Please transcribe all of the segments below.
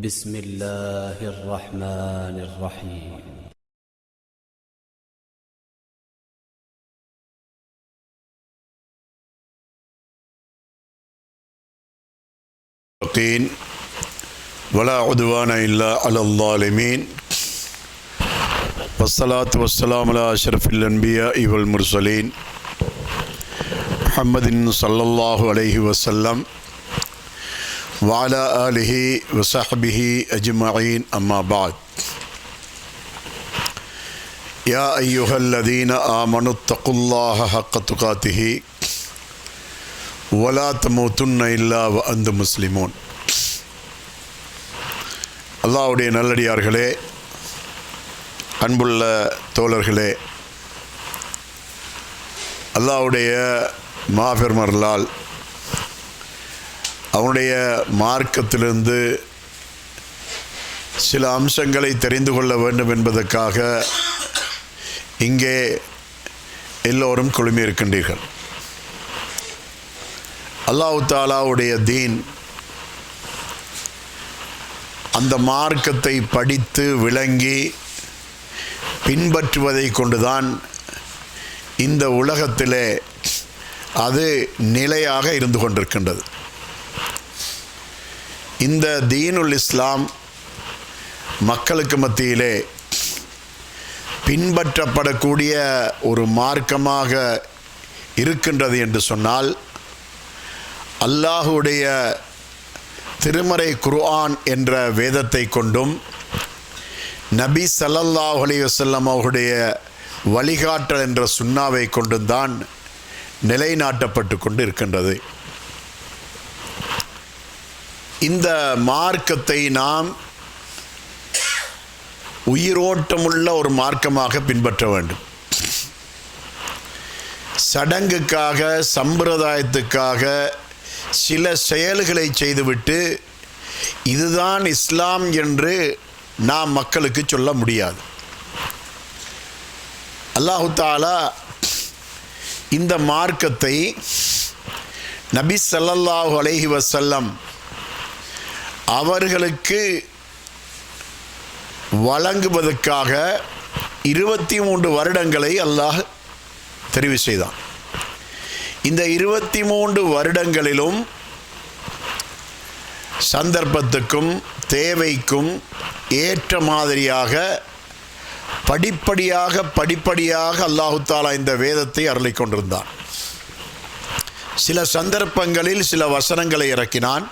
بسم الله الرحمن الرحيم. ولا عدوان إلا على الظالمين والصلاة والسلام على أشرف الأنبياء والمرسلين محمد صلى الله عليه وسلم وعلى آله وصحبه أجمعين أما بعد. يا أيها الذين آمنوا اتقوا الله حق تقاته ولا تموتن إلا وأنتم مسلمون. அல்லாஹ்வுடைய நல்லடியார்களே, அன்புள்ள தோழர்களே, அல்லாஹ்வுடைய மாபெரும் அருளால் அவனுடைய மார்க்கத்திலிருந்து சில அம்சங்களை தெரிந்து கொள்ள வேண்டும் என்பதற்காக இங்கே எல்லோரும் குழுமியிருக்கின்றீர்கள். அல்லாஹ் தஆலாவுடைய தீன், அந்த மார்க்கத்தை படித்து விளங்கி பின்பற்றுவதை கொண்டுதான் இந்த உலகத்திலே அது நிலையாக இருந்து கொண்டிருக்கின்றது. இந்த தீனுல் இஸ்லாம் மக்களுக்கு மத்தியிலே பின்பற்றப்படக்கூடிய ஒரு மார்க்கமாக இருக்கின்றது என்று சொன்னால், அல்லாஹுடைய திருமறை குர்ஆன் என்ற வேதத்தை கொண்டும் நபி ஸல்லல்லாஹு அலைஹி வஸல்லம் அவருடைய வழிகாட்டல் என்ற சுன்னாவை கொண்டும் தான் நிலைநாட்டப்பட்டு கொண்டு இருக்கின்றது. இந்த மார்க்கத்தை நாம் உயிரோட்டமுள்ள ஒரு மார்க்கமாக பின்பற்ற வேண்டும். சடங்குக்காக, சம்பிரதாயத்துக்காக சில செயல்களை செய்துவிட்டு இதுதான் இஸ்லாம் என்று நாம் மக்களுக்கு சொல்ல முடியாது. அல்லாஹு தஆலா இந்த மார்க்கத்தை நபி ஸல்லல்லாஹு அலைஹி வஸல்லம் அவர்களுக்கு வழங்குவதற்காக 23 வருடங்களை அல்லாஹ் தெரிவு செய்தான். இந்த 23 வருடங்களிலும் சந்தர்ப்பத்துக்கும் தேவைக்கும் ஏற்ற மாதிரியாக படிப்படியாக அல்லாஹு தஆலா இந்த வேதத்தை அருளிக் கொண்டிருந்தான். சில சந்தர்ப்பங்களில் சில வசனங்களை இறக்கினான்,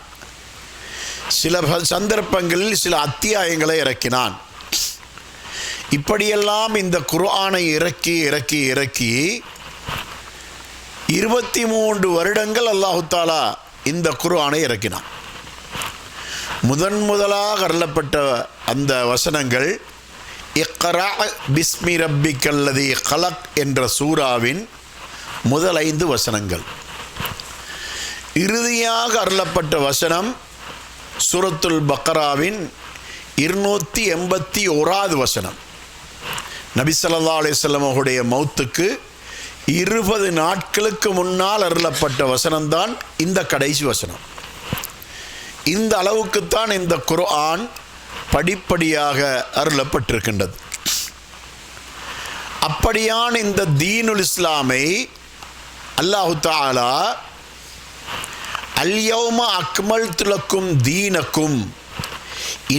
சில சந்தர்ப்பங்களில் சில அத்தியாயங்களை இறக்கினான். இப்படியெல்லாம் இந்த குர்ஆனை இறக்கி 23 வருடங்கள் அல்லாஹு தஆலா இந்த குர்ஆனை இறக்கினான். முதலாக அருளப்பட்ட அந்த வசனங்கள் இக்ரா பிஸ்மி ரப்பிக்கல்லதி கலக் என்ற சூராவின் முதல் 5 வசனங்கள். இறுதியாக அருளப்பட்ட வசனம் சூரத்துல் பக்ராவின் 281வது வசனம். நபி ஸல்லல்லாஹு அலைஹி வஸல்லம் அவருடைய மௌத்துக்கு 20 நாட்களுக்கு முன்னால் அருளப்பட்ட வசனம்தான் இந்த கடைசி வசனம். இந்த அளவுக்குத்தான் இந்த குர்ஆன் படிப்படியாக அருளப்பட்டிருக்கின்றது. அப்படியான இந்த தீனுல் இஸ்லாமை அல்லாஹு தஆலா அல்யௌம அக்மல்து லக்கும் தீனக்கும்,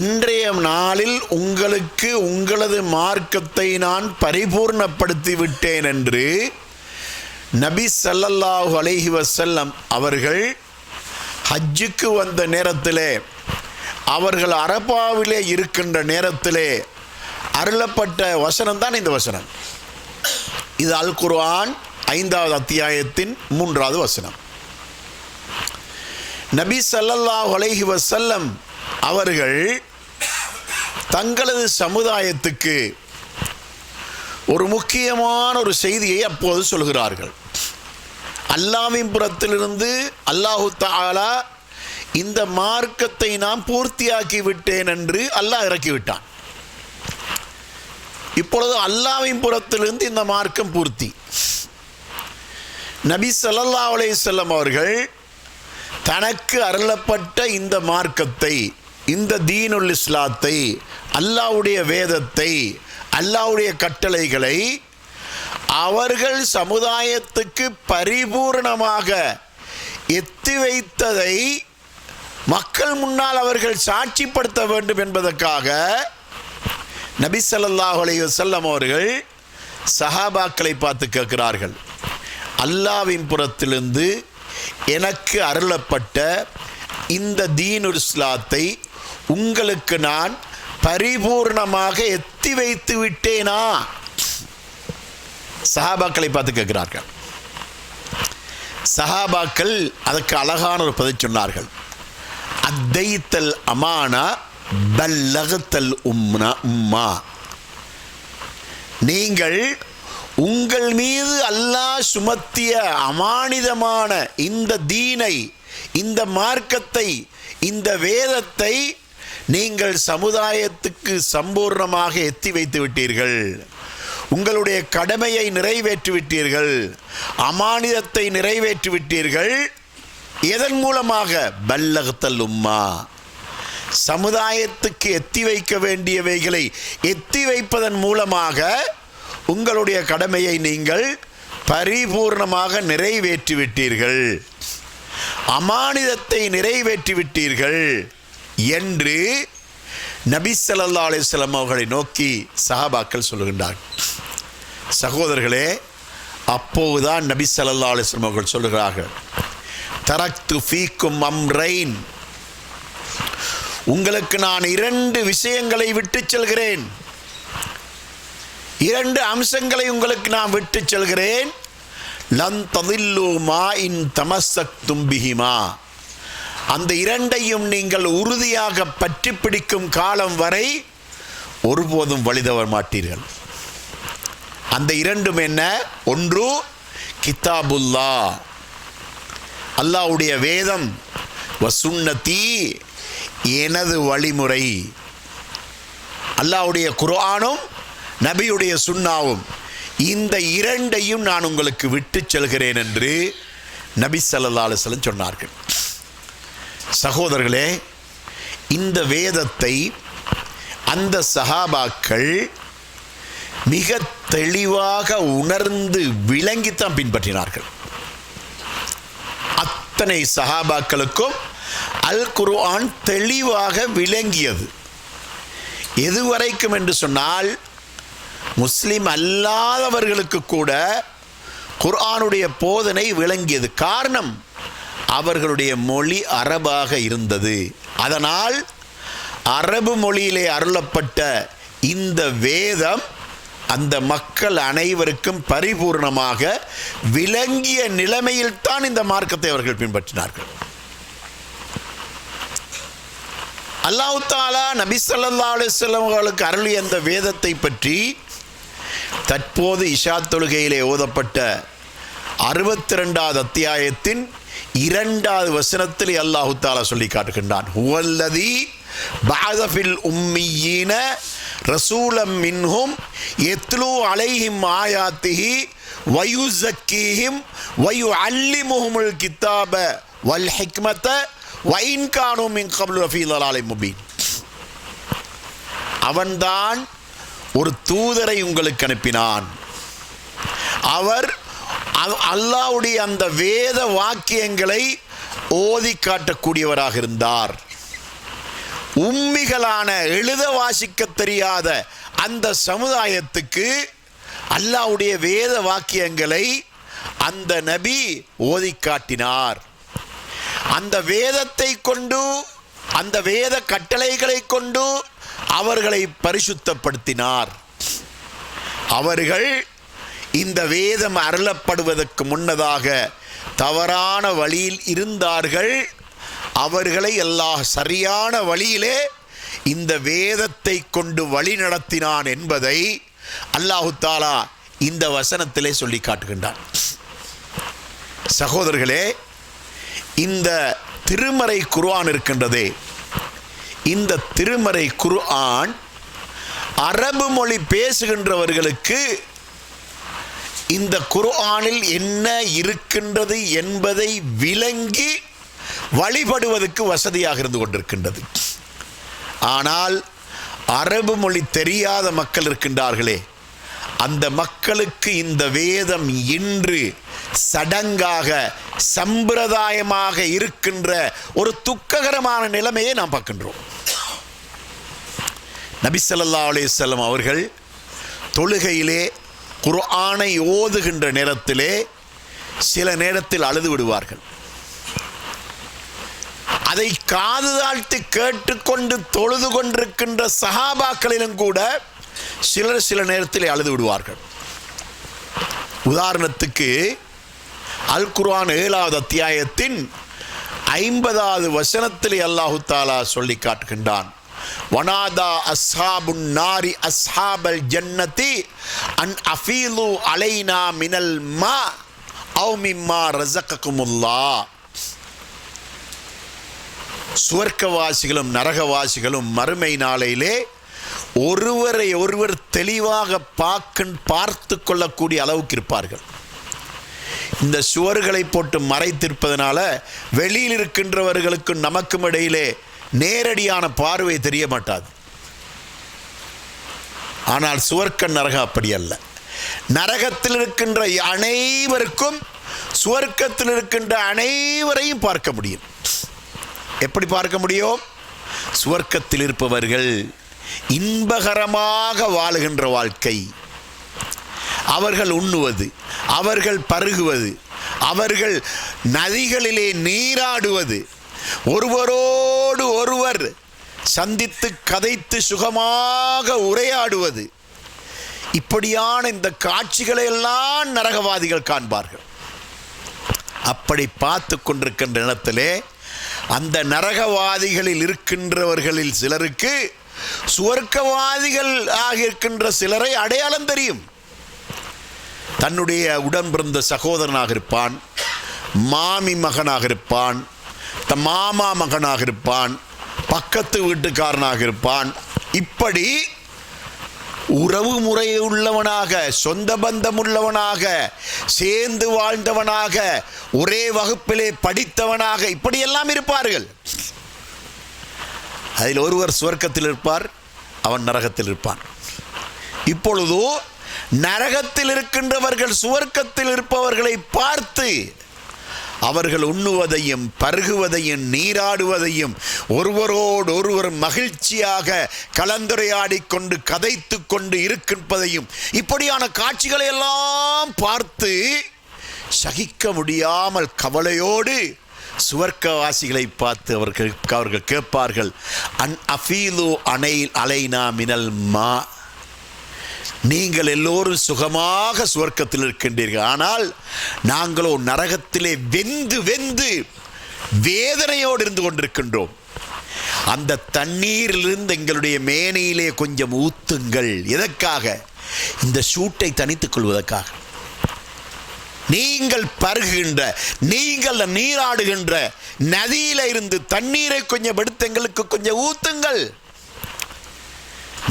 இன்றைய நாளில் உங்களுக்கு உங்களது மார்க்கத்தை நான் பரிபூர்ணப்படுத்தி விட்டேன் என்று நபி ஸல்லல்லாஹு அலைஹி வஸல்லம் அவர்கள் ஹஜ்ஜுக்கு வந்த நேரத்திலே, அவர்கள் அரபாவிலே இருக்கின்ற நேரத்திலே அருளப்பட்ட வசனம் தான் இந்த வசனம். இது அல் குர்ஆன் 5வது அத்தியாயத்தின் 3வது வசனம். நபி ஸல்லல்லாஹு அலைஹி வஸல்லம் அவர்கள் தங்களது சமுதாயத்துக்கு ஒரு முக்கியமான ஒரு செய்தியை அப்போது சொல்கிறார்கள். அல்லாஹ்வின் புறத்திலிருந்து அல்லாஹு தஆலா இந்த மார்க்கத்தை நாம் பூர்த்தியாக்கி விட்டேன் என்று அல்லாஹ் இறக்கிவிட்டான். இப்பொழுது அல்லாஹ்வின் புறத்திலிருந்து இந்த மார்க்கம் பூர்த்தி. நபி ஸல்லல்லாஹு அலைஹி வஸல்லம் அவர்கள் தனக்கு அருளப்பட்ட இந்த மார்க்கத்தை இந்த தீனுல் இஸ்லாத்தை, அல்லாஹ்வுடைய வேதத்தை, அல்லாஹ்வுடைய கட்டளைகளை அவர்கள் சமுதாயத்துக்கு பரிபூர்ணமாக எத்தி வைத்ததை மக்கள் முன்னால் அவர்கள் சாட்சிப்படுத்த வேண்டும் என்பதற்காக நபி ஸல்லல்லாஹு அலைஹி வஸல்லம் அவர்கள் சஹாபாக்களை பார்த்து கேட்கிறார்கள், அல்லாஹ்வின் புறத்திலிருந்து எனக்கு அருளப்பட்ட இந்த தீனுல் இஸ்லாத்தை உங்களுக்கு நான் பரிபூர்ணமாக எத்தி வைத்து விட்டேனா? சஹாபாக்களை பார்த்து கேட்கிறார்கள். சஹாபாக்கள் அதற்கு அழகான ஒரு பதில் சொன்னார்கள். அத்தைத்தல் அமானா பல்லகத்தல் உம்மா. நீங்கள் உங்கள் மீது அல்லாஹ் சுமத்திய அமானிதமான இந்த தீனை, இந்த மார்க்கத்தை, இந்த வேதத்தை நீங்கள் சமுதாயத்துக்கு சம்பூர்ணமாக எத்தி வைத்து விட்டீர்கள். உங்களுடைய கடமையை நிறைவேற்றிவிட்டீர்கள், அமானிதத்தை நிறைவேற்றிவிட்டீர்கள். எதன் மூலமாக? பல்லகத்தல் உம்மா, சமுதாயத்துக்கு எத்தி வைக்க வேண்டியவைகளை எத்தி வைப்பதன் மூலமாக உங்களுடைய கடமையை நீங்கள் பரிபூர்ணமாக நிறைவேற்றிவிட்டீர்கள், அமானிதத்தை நிறைவேற்றிவிட்டீர்கள் என்று நபி ஸல்லல்லாஹு அலைஹி வஸல்லம் அவர்களை நோக்கி சஹாபாக்கள் சொல்லுகின்றார்கள். சகோதரர்களே, அப்போதுதான் நபி ஸல்லல்லாஹு அலைஹி வஸல்லம் அவர்கள் சொல்லுகிறார்கள், தரக்து ஃபீக்கும் அம்ரைன், உங்களுக்கு நான் 2 விஷயங்களை விட்டு செல்கிறேன், 2 அம்சங்களை உங்களுக்கு நான் விட்டு செல்கிறேன். லன் ததில்லு மா இன் தமஸ்ஸக்தும் பிஹிமா, அந்த 2ஐயும் நீங்கள் உறுதியாக பற்றி பிடிக்கும் காலம் வரை ஒருபோதும் வழிதவற மாட்டீர்கள். அந்த 2ம் என்ன? ஒன்று கிதாபுல்லா, அல்லாஹ்வுடைய வேதம், வசுன்னதி, எனது வழிமுறை. அல்லாஹ்வுடைய குர்ஆனும் நபியுடைய சுன்னாவும், இந்த 2ஐயும் நான் உங்களுக்கு விட்டு செல்கிறேன் என்று நபி ஸல்லல்லாஹு அலைஹி வஸல்லம் சொன்னார்கள். சகோதரர்களே, இந்த வேதத்தை அந்த சஹாபாக்கள் மிக தெளிவாக உணர்ந்து விளங்கித்தான் பின்பற்றினார்கள். அத்தனை சஹாபாக்களுக்கும் அல் குர்ஆன் தெளிவாக விளங்கியது. எதுவரைக்கும் என்று சொன்னால், முஸ்லிம் அல்லாதவர்களுக்கு கூட குர்ஆனுடைய போதனை விளங்கியது. காரணம், அவர்களுடைய மொழி அரபாக இருந்தது. அதனால் அரபு மொழியிலே அருளப்பட்ட இந்த வேதம் அந்த மக்கள் அனைவருக்கும் பரிபூர்ணமாக விளங்கிய நிலைமையில் தான் இந்த மார்க்கத்தை அவர்கள் பின்பற்றினார்கள். அல்லாஹ் தஆலா நபி ஸல்லல்லாஹு அலைஹி வஸல்லம் அவர்களுக்கு அருளிய அந்த வேதத்தை பற்றி தற்போது இஷா தொழுகையிலே ஓதப்பட்ட 62வது அத்தியாயத்தின் 2வது வசனத்தில் அல்லாஹ் தஆலா சொல்லி காட்டுகின்றான். ஹுவல்லதி பஅஸ ஃபில் உம்மீன ரசூலம் மின்ஹும் யத்லூ அலைஹிம் ஆயாத்திஹி வயுஸக்கீஹிம் வயுஅல்லிமுஹுமுல் கிதாப வல் ஹிக்மத வஇன் கானூ மின் கப்லு லஃபீ ضلالٍ முபீன். அவன்தான் ஒரு தூதரை உங்களுக்கு அனுப்பினான். அவர் அல்லாஹ்வுடைய அந்த வேத வாக்கியங்களை ஓதி காட்டக்கூடியவராக இருந்தார். உம்மிகளான எழுத வாசிக்க தெரியாத அந்த சமுதாயத்துக்கு அல்லாஹ்வுடைய வேத வாக்கியங்களை அந்த நபி ஓதி காட்டினார். அந்த வேதத்தை கொண்டு, அந்த வேத கட்டளைகளை கொண்டு அவர்களை பரிசுத்தப்படுத்தினார். அவர்கள் இந்த வேதம் அருளப்படுவதற்கு முன்னதாக தவறான வழியில் இருந்தார்கள். அவர்களை அல்லாஹ் சரியான வழியிலே இந்த வேதத்தை கொண்டு வழி நடத்தினான் என்பதை அல்லாஹ் தஆலா இந்த வசனத்திலே சொல்லி காட்டுகின்றான். சகோதரர்களே, இந்த திருமறை குர்ஆன் இருக்கின்றதே, இந்த திருமறை குர்ஆன் அரபு மொழி பேசுகின்றவர்களுக்கு இந்த குர்ஆனில் என்ன இருக்கின்றது என்பதை விளங்கி வழிபடுவதற்கு வசதியாக இருந்து கொண்டிருக்கின்றது. ஆனால் அரபு மொழி தெரியாத மக்கள் இருக்கின்றார்களே, அந்த மக்களுக்கு இந்த வேதம் இன்று சடங்காக சம்பிரதாயமாக இருக்கின்ற ஒரு துக்ககரமான நிலைமையை நாம் பார்க்கின்றோம். நபி ஸல்லல்லாஹு அலைஹி வஸல்லம் அவர்கள் தொழுகையிலே குர்ஆனை ஓதுகின்ற நேரத்திலே சில நேரத்தில் அழுது விடுவார்கள். அதை காது தாழ்த்தி கேட்டுக்கொண்டு தொழுது கொண்டிருக்கின்ற சஹாபாக்களிலும் கூட சில நேரத்தில் அழுது விடுவார்கள். உதாரணத்துக்கு அல் குர்ஆன் 7வது அத்தியாயத்தின் 50வது வசனத்திலே அல்லாஹு தஆலா சொல்லி காட்டுகின்றான், வனாதா அஸ்ஹாபுன் நாரி அஸ்ஹாபல் ஜன்னதி அன் அஃபீலு அலைனா மினல் மா அவ் மிம்மா ரஸககுமுல்லாஹ். சுவர்க்கவாசிகளும் நரகவாசிகளும் மறுமை நாளையிலே ஒருவரை ஒருவர் தெளிவாக பார்த்து கொள்ளக்கூடிய அளவுக்கு இருப்பார்கள். இந்த சுவர்களை போட்டு மறைத்திருப்பதனால வெளியில் இருக்கின்றவர்களுக்கும் நமக்கும் இடையிலே நேரடியான பார்வை தெரிய மாட்டாது. ஆனால் சுவர்க்க நரகம் அப்படி அல்ல. நரகத்தில் இருக்கின்ற அனைவருக்கும் சுவர்க்கத்தில் இருக்கின்ற அனைவரையும் பார்க்க முடியும். எப்படி பார்க்க முடியும்? சுவர்க்கத்தில் இருப்பவர்கள் இன்பகரமாக வாழுகின்ற வாழ்க்கை, அவர்கள் உண்ணுவது, அவர்கள் பருகுவது, அவர்கள் நதிகளிலே நீராடுவது, ஒருவரோடு ஒருவர் சந்தித்து கதைத்து சுகமாக உரையாடுவது, இப்படியான இந்த காட்சிகளை எல்லாம் நரகவாதிகள் காண்பார்கள். அப்படி பார்த்து கொண்டிருக்கின்ற இடத்திலே அந்த நரகவாதிகளில் இருக்கின்றவர்களில் சிலருக்கு சுவர்க்கவாதிகள் ஆகியிருக்கின்ற சிலரை அடையாளம் தெரியும். தன்னுடைய உடன் பிறந்த சகோதரனாக இருப்பான், மாமி மகனாக இருப்பான், மாமா மகனாக இருப்பான், பக்கத்து வீட்டுக்காரனாக இருப்பான். இப்படி உறவு முறை உள்ளவனாக, சொந்த பந்தம் உள்ளவனாக, சேர்ந்து வாழ்ந்தவனாக, ஒரே வகுப்பிலே படித்தவனாக, இப்படியெல்லாம் இருப்பார்கள். அதில் ஒருவர் சுவர்க்கத்தில் இருப்பார், அவன் நரகத்தில் இருப்பான். இப்பொழுது நரகத்தில் இருக்கின்றவர்கள் சுவர்க்கத்தில் இருப்பவர்களை பார்த்து அவர்கள் உண்ணுவதையும் பருகுவதையும் நீராடுவதையும் ஒருவரோடு ஒருவர் மகிழ்ச்சியாக கலந்துரையாடி கொண்டு கதைத்து கொண்டு இருப்பதையும் இப்படியான காட்சிகளை எல்லாம் பார்த்து சகிக்க முடியாமல் கவலையோடு சுவர்க்கவாசிகளை பார்த்து அவர்கள் கேட்பார்கள், அன் அஃபீலு அலைனா மினல் மா. நீங்கள் எல்லோரும் சுகமாக சுவர்க்கத்தில் இருக்கின்றீர்கள், ஆனால் நாங்களோ நரகத்திலே வெந்து வெந்து வேதனையோடு இருந்து கொண்டிருக்கின்றோம். அந்த தண்ணீரிலிருந்து எங்களுடைய மேனையிலே கொஞ்சம் ஊத்துங்கள். எதற்காக? இந்த சூட்டை தணித்துக் கொள்வதற்காக. நீங்கள் பருகுகின்ற, நீங்கள் நீராடுகின்ற நதியில இருந்து தண்ணீரை கொஞ்சம் எடுத்து எங்களுக்கு கொஞ்சம் ஊத்துங்கள்.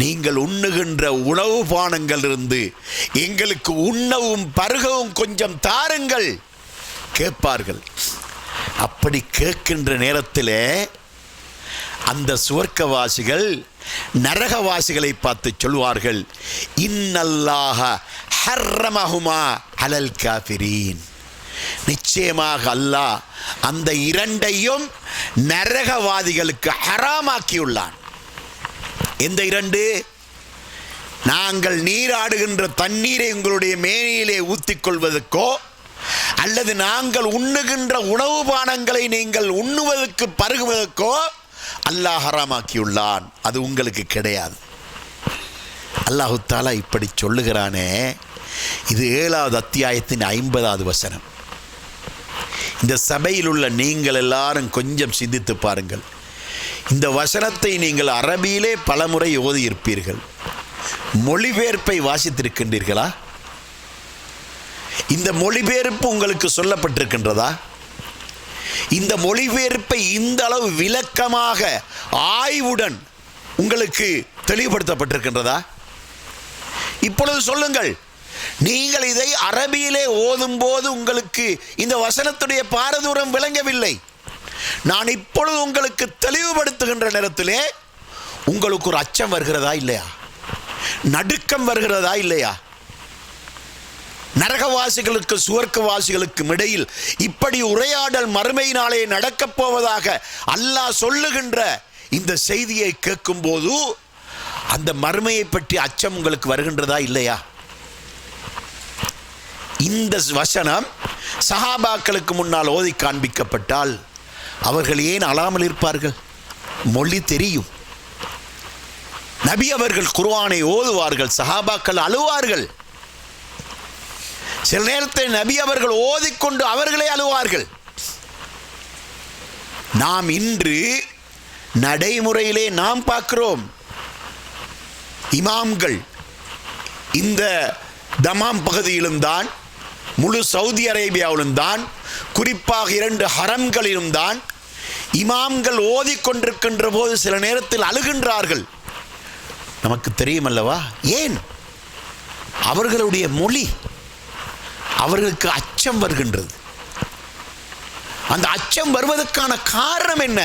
நீங்கள் உண்ணுகின்ற உணவு பானங்கள் இருந்து எங்களுக்கு உண்ணவும் பருகவும் கொஞ்சம் தாருங்கள் கேட்பார்கள். அப்படி கேட்கின்ற நேரத்தில் அந்த சுவர்க்கவாசிகள் நரகவாசிகளை பார்த்து சொல்வார்கள், இன்னல்லாஹ ஹர்ரமஹுமா அலல் காஃபிரீன். நிச்சயமாக அல்லாஹ் அந்த இரண்டையும் நரகவாதிகளுக்கு ஹராமாக்கியுள்ளான். எந்த இரண்டு? நாங்கள் நீராடுகின்ற தண்ணீரை உங்களுடைய மேனியிலே ஊத்திக்கொள்வதற்கோ, அல்லது நாங்கள் உண்ணுகின்ற உணவு பானங்களை நீங்கள் உண்ணுவதற்கு பருகுவதற்கோ அல்லாஹ் ஹராமாக்கியுள்ளான். அது உங்களுக்கு கிடையாது. அல்லாஹு தஆலா இப்படி சொல்லுகிறானே, இது 7வது அத்தியாயத்தின் 50வது வசனம். இந்த சபையில் உள்ள நீங்கள் எல்லாரும் கொஞ்சம் சிந்தித்து பாருங்கள். இந்த வசனத்தை நீங்கள் அரபியிலே பலமுறை ஓதியிருப்பீர்கள். மொழிபெயர்ப்பை வாசித்திருக்கின்றீர்களா? இந்த மொழிபெயர்ப்பு உங்களுக்கு சொல்லப்பட்டிருக்கின்றதா? இந்த மொழிபெயர்ப்பை இந்த அளவு விளக்கமாக ஆய்வுடன் உங்களுக்கு தெளிவுபடுத்தப்பட்டிருக்கின்றதா? இப்பொழுது சொல்லுங்கள். நீங்கள் இதை அரபியிலே ஓதும் போது உங்களுக்கு இந்த வசனத்துடைய பாரதூரம் விளங்கவில்லை. நான் இப்பொழுது உங்களுக்கு தெளிவுபடுத்துகின்ற நேரத்திலே உங்களுக்கு ஒரு அச்சம் வருகிறதா இல்லையா? நடுக்கம் வருகிறதா இல்லையா? நரகவாசிகளுக்கு சுவர்க்கவாசிகளுக்கும் இடையில் இப்படி உரையாடல் மறுமையினாலே நடக்கப் போவதாக அல்லாஹ் சொல்லுகின்ற இந்த செய்தியை கேட்கும் போது அந்த மறுமையை பற்றி அச்சம் உங்களுக்கு வருகின்றதா இல்லையா? இந்த வசனம் சஹாபாக்களுக்கு முன்னால் ஓதி காண்பிக்கப்பட்டால் அவர்கள் ஏன் அழாமல் இருப்பார்கள்? மொழி தெரியும். நபி அவர்கள் குர்ஆனை ஓதுவார்கள், சஹாபாக்கள் அழுவார்கள். சில நேரத்தில் நபி அவர்கள் ஓதிக்கொண்டு அவர்களே அழுவார்கள். நாம் இன்று நடைமுறையிலே நாம் பார்க்கிறோம், இமாம்கள் இந்த தமாம் பகுதியிலும் தான், முழு சவுதி அரேபியாவிலும் தான், குறிப்பாக 2 ஹரம்களிலும் தான் இமாம்கள் ஓதிக்கொண்டிருக்கின்ற போது சில நேரத்தில் அழுகின்றார்கள். நமக்கு தெரியும் அல்லவா? ஏன்? அவர்களுடைய மொழி, அவர்களுக்கு அச்சம் வருகின்றது. அந்த அச்சம் வருவதற்கான காரணம் என்ன?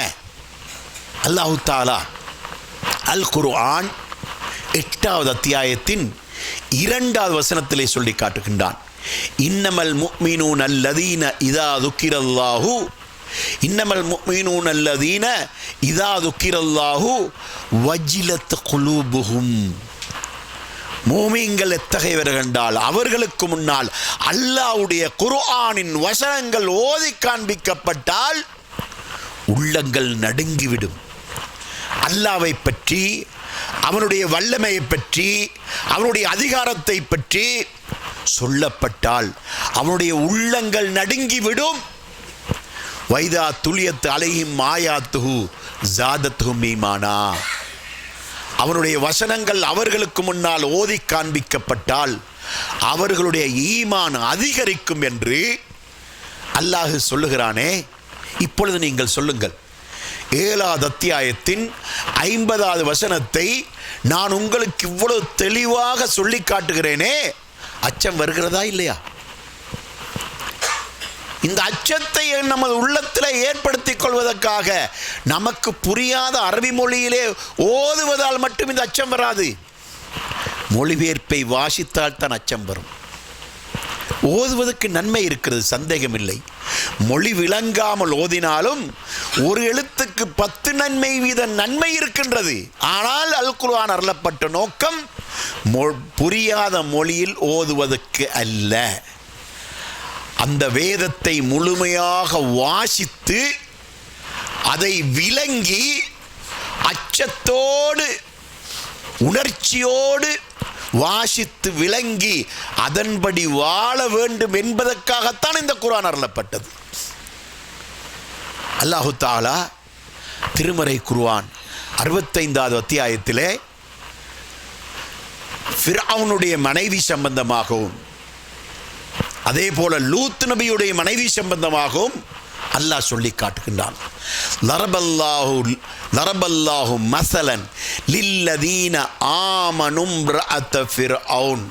அல்லாஹு தஆலா அல் குர்ஆன் 8வது அத்தியாயத்தின் 2வது வசனத்திலே சொல்லி காட்டுகின்றான். இன்னமல் முஃமினூன அல்லதீன இதா துக்கிரல்லாஹு இன்னமல் முஃமினூன அல்லதீன இதா துக்கிரல்லாஹு வஜிலத் குலூபுஹும். மூமின்கள் எத்தகையவர்கள் என்றால் அவர்களுக்கு முன்னால் அல்லாஹ்வுடைய குர்ஆனின் வசனங்கள் ஓதி காண்பிக்கப்பட்டால் உள்ளங்கள் நடுங்கிவிடும். அல்லாஹ்வை பற்றி, அவனுடைய வல்லமையை பற்றி, அவனுடைய அதிகாரத்தை பற்றி சொல்லப்பட்டால் அவனுடைய உள்ளங்கள் நடுங்கிவிடும். வைதா துலியத் அலைஹிம் ஆயாத்துஹு ஜாதத்துஹும் ஈமானா. அவனுடைய வசனங்கள் அவர்களுக்கு முன்னால் ஓதி காண்பிக்கப்பட்டால் அவர்களுடைய ஈமான் அதிகரிக்கும் என்று அல்லாஹ் சொல்லுகிறானே. இப்பொழுது நீங்கள் சொல்லுங்கள், 7வது அத்தியாயத்தின் 50வது வசனத்தை நான் உங்களுக்கு இவ்வளவு தெளிவாக சொல்லி காட்டுகிறேனே, அச்சம் வருகிறதா இல்லையா? இந்த அச்சத்தை நமது உள்ளத்தில் ஏற்படுத்திக் கொள்வதற்காக நமக்கு புரியாத அரபி மொழியிலே ஓதுவதால் மட்டும் இந்த அச்சம் வராது. மொழிபெயர்ப்பை வாசித்தால் தான் அச்சம் வரும். ஓதுவதற்கு நன்மை இருக்கிறது, சந்தேகமில்லை. மொழி விளங்காமல் ஓதினாலும் ஒரு எழுத்துக்கு 10 நன்மை வீத நன்மை இருக்கின்றது. ஆனால் அல் குர்ஆன் அருளப்பட்ட நோக்கம் புரியாத மொழியில் ஓதுவதற்கு அல்ல. அந்த வேதத்தை முழுமையாக வாசித்து அதை விளங்கி அச்சத்தோடு உணர்ச்சியோடு வாசித்து விளங்கி அதன்படி வாழ வேண்டும் என்பதற்காகத்தான் இந்த குர்ஆன் அருளப்பட்டது. அல்லாஹு தஆலா திருமறை குர்ஆன் 65வது அத்தியாயத்திலே ஃபிர்அவுனுடைய மனைவி சம்பந்தமாகவும் அதே போல லூத் நபியுடைய மனைவி சம்பந்தமாகவும் அல்லாஹ் சொல்லி காட்டுகின்றான். லரபல்லாஹு மஸலன் லில்லதீன ஆமனும் ரஅத ஃபிர்அவுன்.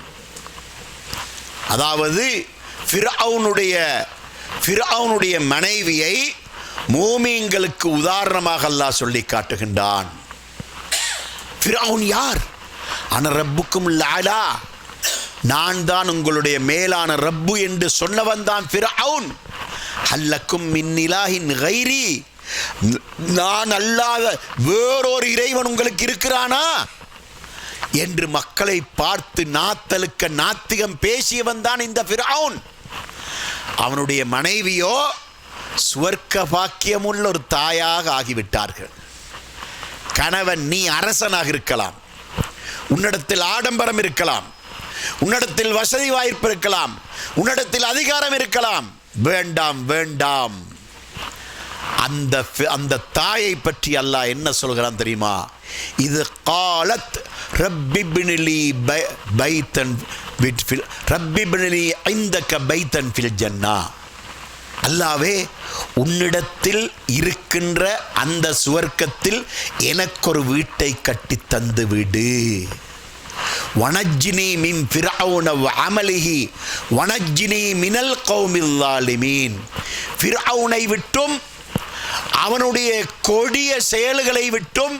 அதாவது ஃபிர்அவுனுடைய மனைவியை மூமின்களுக்கு உதாரணமாக அல்லாஹ் சொல்லி காட்டுகின்றான். ஃபிர்அவுன் யார்? அன ரப்புக்கும் லஅலா, நான் தான் உங்களுடைய மேலான ரப்பு என்று சொன்னவன் தான் ஃபிர்அவுன். ஹல்லக்கும் மின் இலாஹின் கைரி, நான் அல்லாத வேறொரு இறைவன் உங்களுக்கு இருக்கிறானா என்று மக்களை பார்த்து நாத்தலுக்க நாத்திகம் பேசியவன் தான் இந்த ஃபிர்அவுன். அவனுடைய மனைவியோ சுவர்க்க பாக்கியமுள்ள ஒரு தாயாக ஆகிவிட்டார்கள். கணவன், நீ அரசனாக இருக்கலாம், உன்னிடத்தில் ஆடம்பரம் இருக்கலாம், உன்னிடத்தில் வசதி வாய்ப்பு இருக்கலாம், உன்னிடத்தில் அதிகாரம் இருக்கலாம், வேண்டாம் வேண்டாம். அந்த தாயை பற்றி அல்லாஹ் என்ன சொல்கிறான் தெரியுமா? இது காலத் ரப்பிப்னிலி பைத்தன் ரப்பிப்னிலி இந்தக பைத்தன் ஃபில் ஜன்னா. அல்லாவே, உன்னிடத்தில் இருக்கின்ற அந்த சுவர்க்கத்தில் எனக்கொரு வீட்டை கட்டி தந்து விடு. வனஜ்னி மின் ஃபிர்அவுன வஅமலிஹி வனஜ்னி மினல் கௌமில் ஸாலிமீன். ஃபிர்அவுனை விட்டும் அவனுடைய கொடிய செயல்களை விட்டும்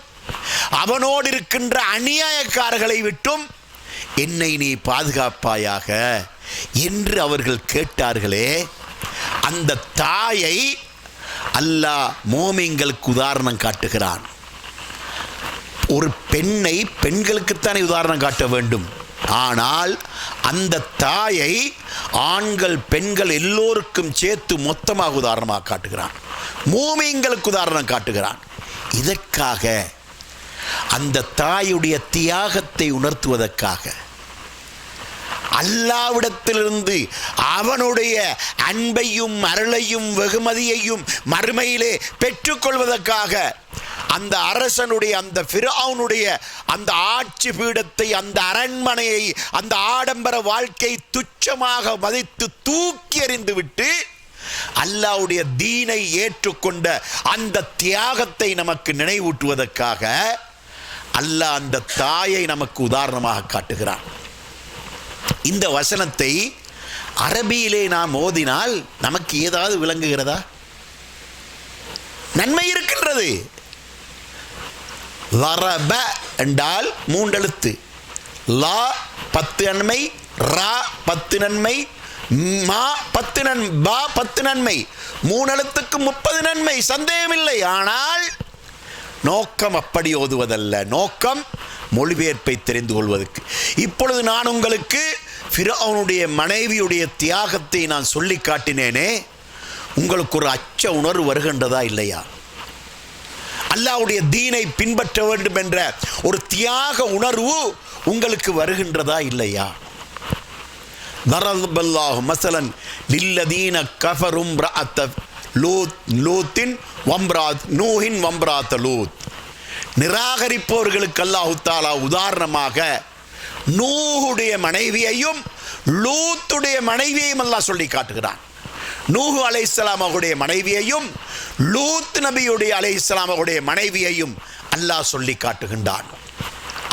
அவனோடு இருக்கின்ற அநியாயக்காரர்களை விட்டும் என்னை நீ பாதுகாப்பாயாக என்று அவர்கள் கேட்டார்களே, அந்த தாயை அல்லாஹ் மோமின்களுக்கு உதாரணம் காட்டுகிறான். ஒரு பெண்ணை பெண்களுக்குத்தானே உதாரணம் காட்ட வேண்டும், ஆனால் அந்த தாயை ஆண்கள் பெண்கள் எல்லோருக்கும் சேர்த்து மொத்தமாக உதாரணமாக காட்டுகிறான், மூமின்களுக்கு உதாரணம் காட்டுகிறான். இதற்காக, அந்த தாயுடைய தியாகத்தை உணர்த்துவதற்காக, அல்லாஹ்விடத்திலிருந்து அவனுடைய அன்பையும் அருளையும் வெகுமதியையும் மறுமையிலே பெற்றுக்கொள்வதற்காக அந்த அரசனுடைய, அந்த ஃபிரௌனுடைய அந்த ஆட்சி பீடத்தை, அந்த அரண்மனையை, அந்த ஆடம்பர வாழ்க்கை துச்சமாக மதித்து தூக்கி எறிந்து விட்டு அல்லாஹ்வுடைய தீனை ஏற்றுக்கொண்ட அந்த தியாகத்தை நமக்கு நினைவூட்டுவதற்காக அல்லாஹ் அந்த தாயை நமக்கு உதாரணமாக காட்டுகிறான். இந்த வசனத்தை அரபியிலே நாம் ஓதினால் நமக்கு ஏதாவது விளங்குகிறதா? நன்மை இருக்கின்றது. லரப என்றால் 3 எழுத்து, லா 10 நன்மை, ரா 10 நன்மை, மா 10 நன்மை, பா 10 நன்மை, 3 எழுத்துக்கு 30 நன்மை, சந்தேகமில்லை. ஆனால் நோக்கம் அப்படி ஓதுவதல்ல, நோக்கம் மொழிபெயர்ப்பை தெரிந்து கொள்வதற்கு. இப்பொழுது நான் உங்களுக்கு ஃபிரௌனுடைய மனைவியுடைய தியாகத்தை நான் சொல்லி காட்டினேனே, உங்களுக்கு ஒரு அச்ச உணர்வு வருகின்றதா இல்லையா? அல்லாஹ்வுடைய தீனை பின்பற்ற வேண்டும் என்ற ஒரு தியாக உணர்வு உங்களுக்கு வருகின்றதா இல்லையா? தரபல்லாஹு மஸலன் லில்லதீன கஃபரும் ரஅத லூத்தின் வம்ராத் நூஹின் வம்ராத் லூத். நிராகரிப்பவர்களுக்கு அல்லாஹ் தஆலா உதாரணமாக நூஹுடைய மனைவியையும் லூத்துடைய மனைவியையும் அல்லாஹ் சொல்லி காட்டுகிறான். நூஹு அலைஹிஸ்ஸலாம் அவருடைய மனைவியையும் லூத் நபியுடைய அலைஹிஸ்ஸலாம் அவருடைய மனைவியையும் அல்லாஹ் சொல்லி காட்டுகின்றான்.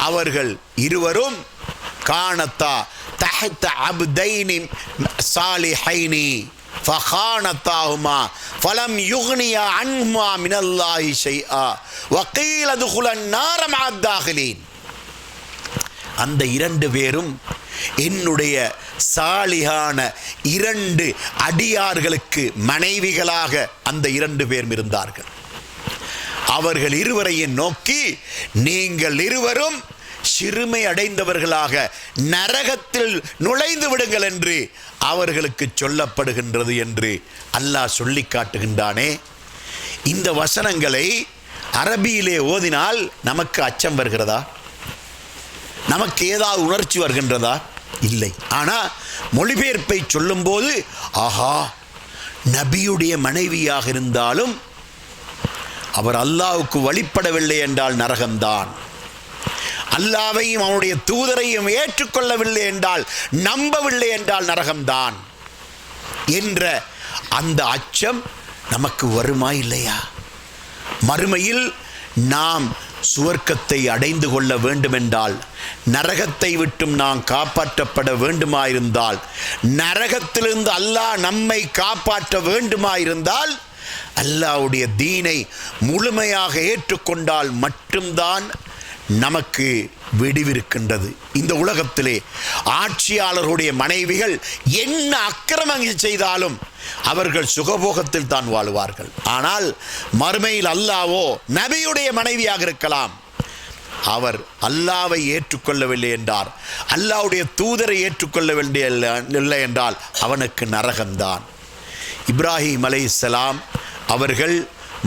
அவர்கள் இருவரும் கானத்தா தஹ்த அப்தைனி சாலிஹைனி ஃபகானத்தாஹுமா ஃபலம் யுக்னியா அன்ஹுமா மினல்லாஹி ஷைஆ வகீல துகுலன் நார மஅத் தாகிலீன். அந்த 2 பேரும் என்னுடைய சாலிகான 2 அடியார்களுக்கு மனைவிகளாக அந்த 2 பேரும் இருந்தார்கள். அவர்கள் இருவரையும் நோக்கி, நீங்கள் இருவரும் சிறுமை அடைந்தவர்களாக நரகத்தில் நுழைந்து விடுங்கள் என்று அவர்களுக்கு சொல்லப்படுகின்றது என்று அல்லாஹ் சொல்லி காட்டுகின்றானே. இந்த வசனங்களை அரபியிலே ஓதினால் நமக்கு அச்சம் வருகிறதா? நமக்கு ஏதாவது உணர்ச்சி வருகின்றதா? இல்லை. ஆனால் மொழிபெயர்ப்பை சொல்லும்போது, ஆஹா, நபியுடைய மனைவியாக இருந்தாலும் அவர் அல்லாஹ்வுக்கு வழிபடவில்லை என்றால் நரகம்தான், அல்லாஹ்வையும் அவனுடைய தூதரையும் ஏற்றுக்கொள்ளவில்லை என்றால், நம்பவில்லை என்றால் நரகம்தான் என்ற அந்த அச்சம் நமக்கு வருமா இல்லையா? மறுமையில் நாம் சுவர்க்கத்தை அடைந்து கொள்ள வேண்டுமென்றால், நரகத்தை விட்டும் நாம் காப்பாற்றப்பட வேண்டுமாயிருந்தால், நரகத்திலிருந்து அல்லாஹ் நம்மை காப்பாற்ற வேண்டுமாயிருந்தால், அல்லாஹ்வுடைய தீனை முழுமையாக ஏற்றுக்கொண்டால் மட்டும்தான் நமக்கு விடிவிருக்கின்றது. இந்த உலகத்திலே ஆட்சியாளர்களுடைய மனைவிகள் என்ன அக்கிரமங்கள் செய்தாலும் அவர்கள் சுகபோகத்தில் தான் வாழ்வார்கள். ஆனால் மறுமையில் அல்லாஹ்வோ நபியுடைய மனைவியாக இருக்கலாம், அவர் அல்லாஹ்வை ஏற்றுக்கொள்ளவில்லை என்றார், அல்லாஹ்வுடைய தூதரை ஏற்றுக்கொள்ளவில்லை என்றால் அவனுக்கு நரகம்தான். இப்ராஹிம் அலைஹிஸ்ஸலாம் அவர்கள்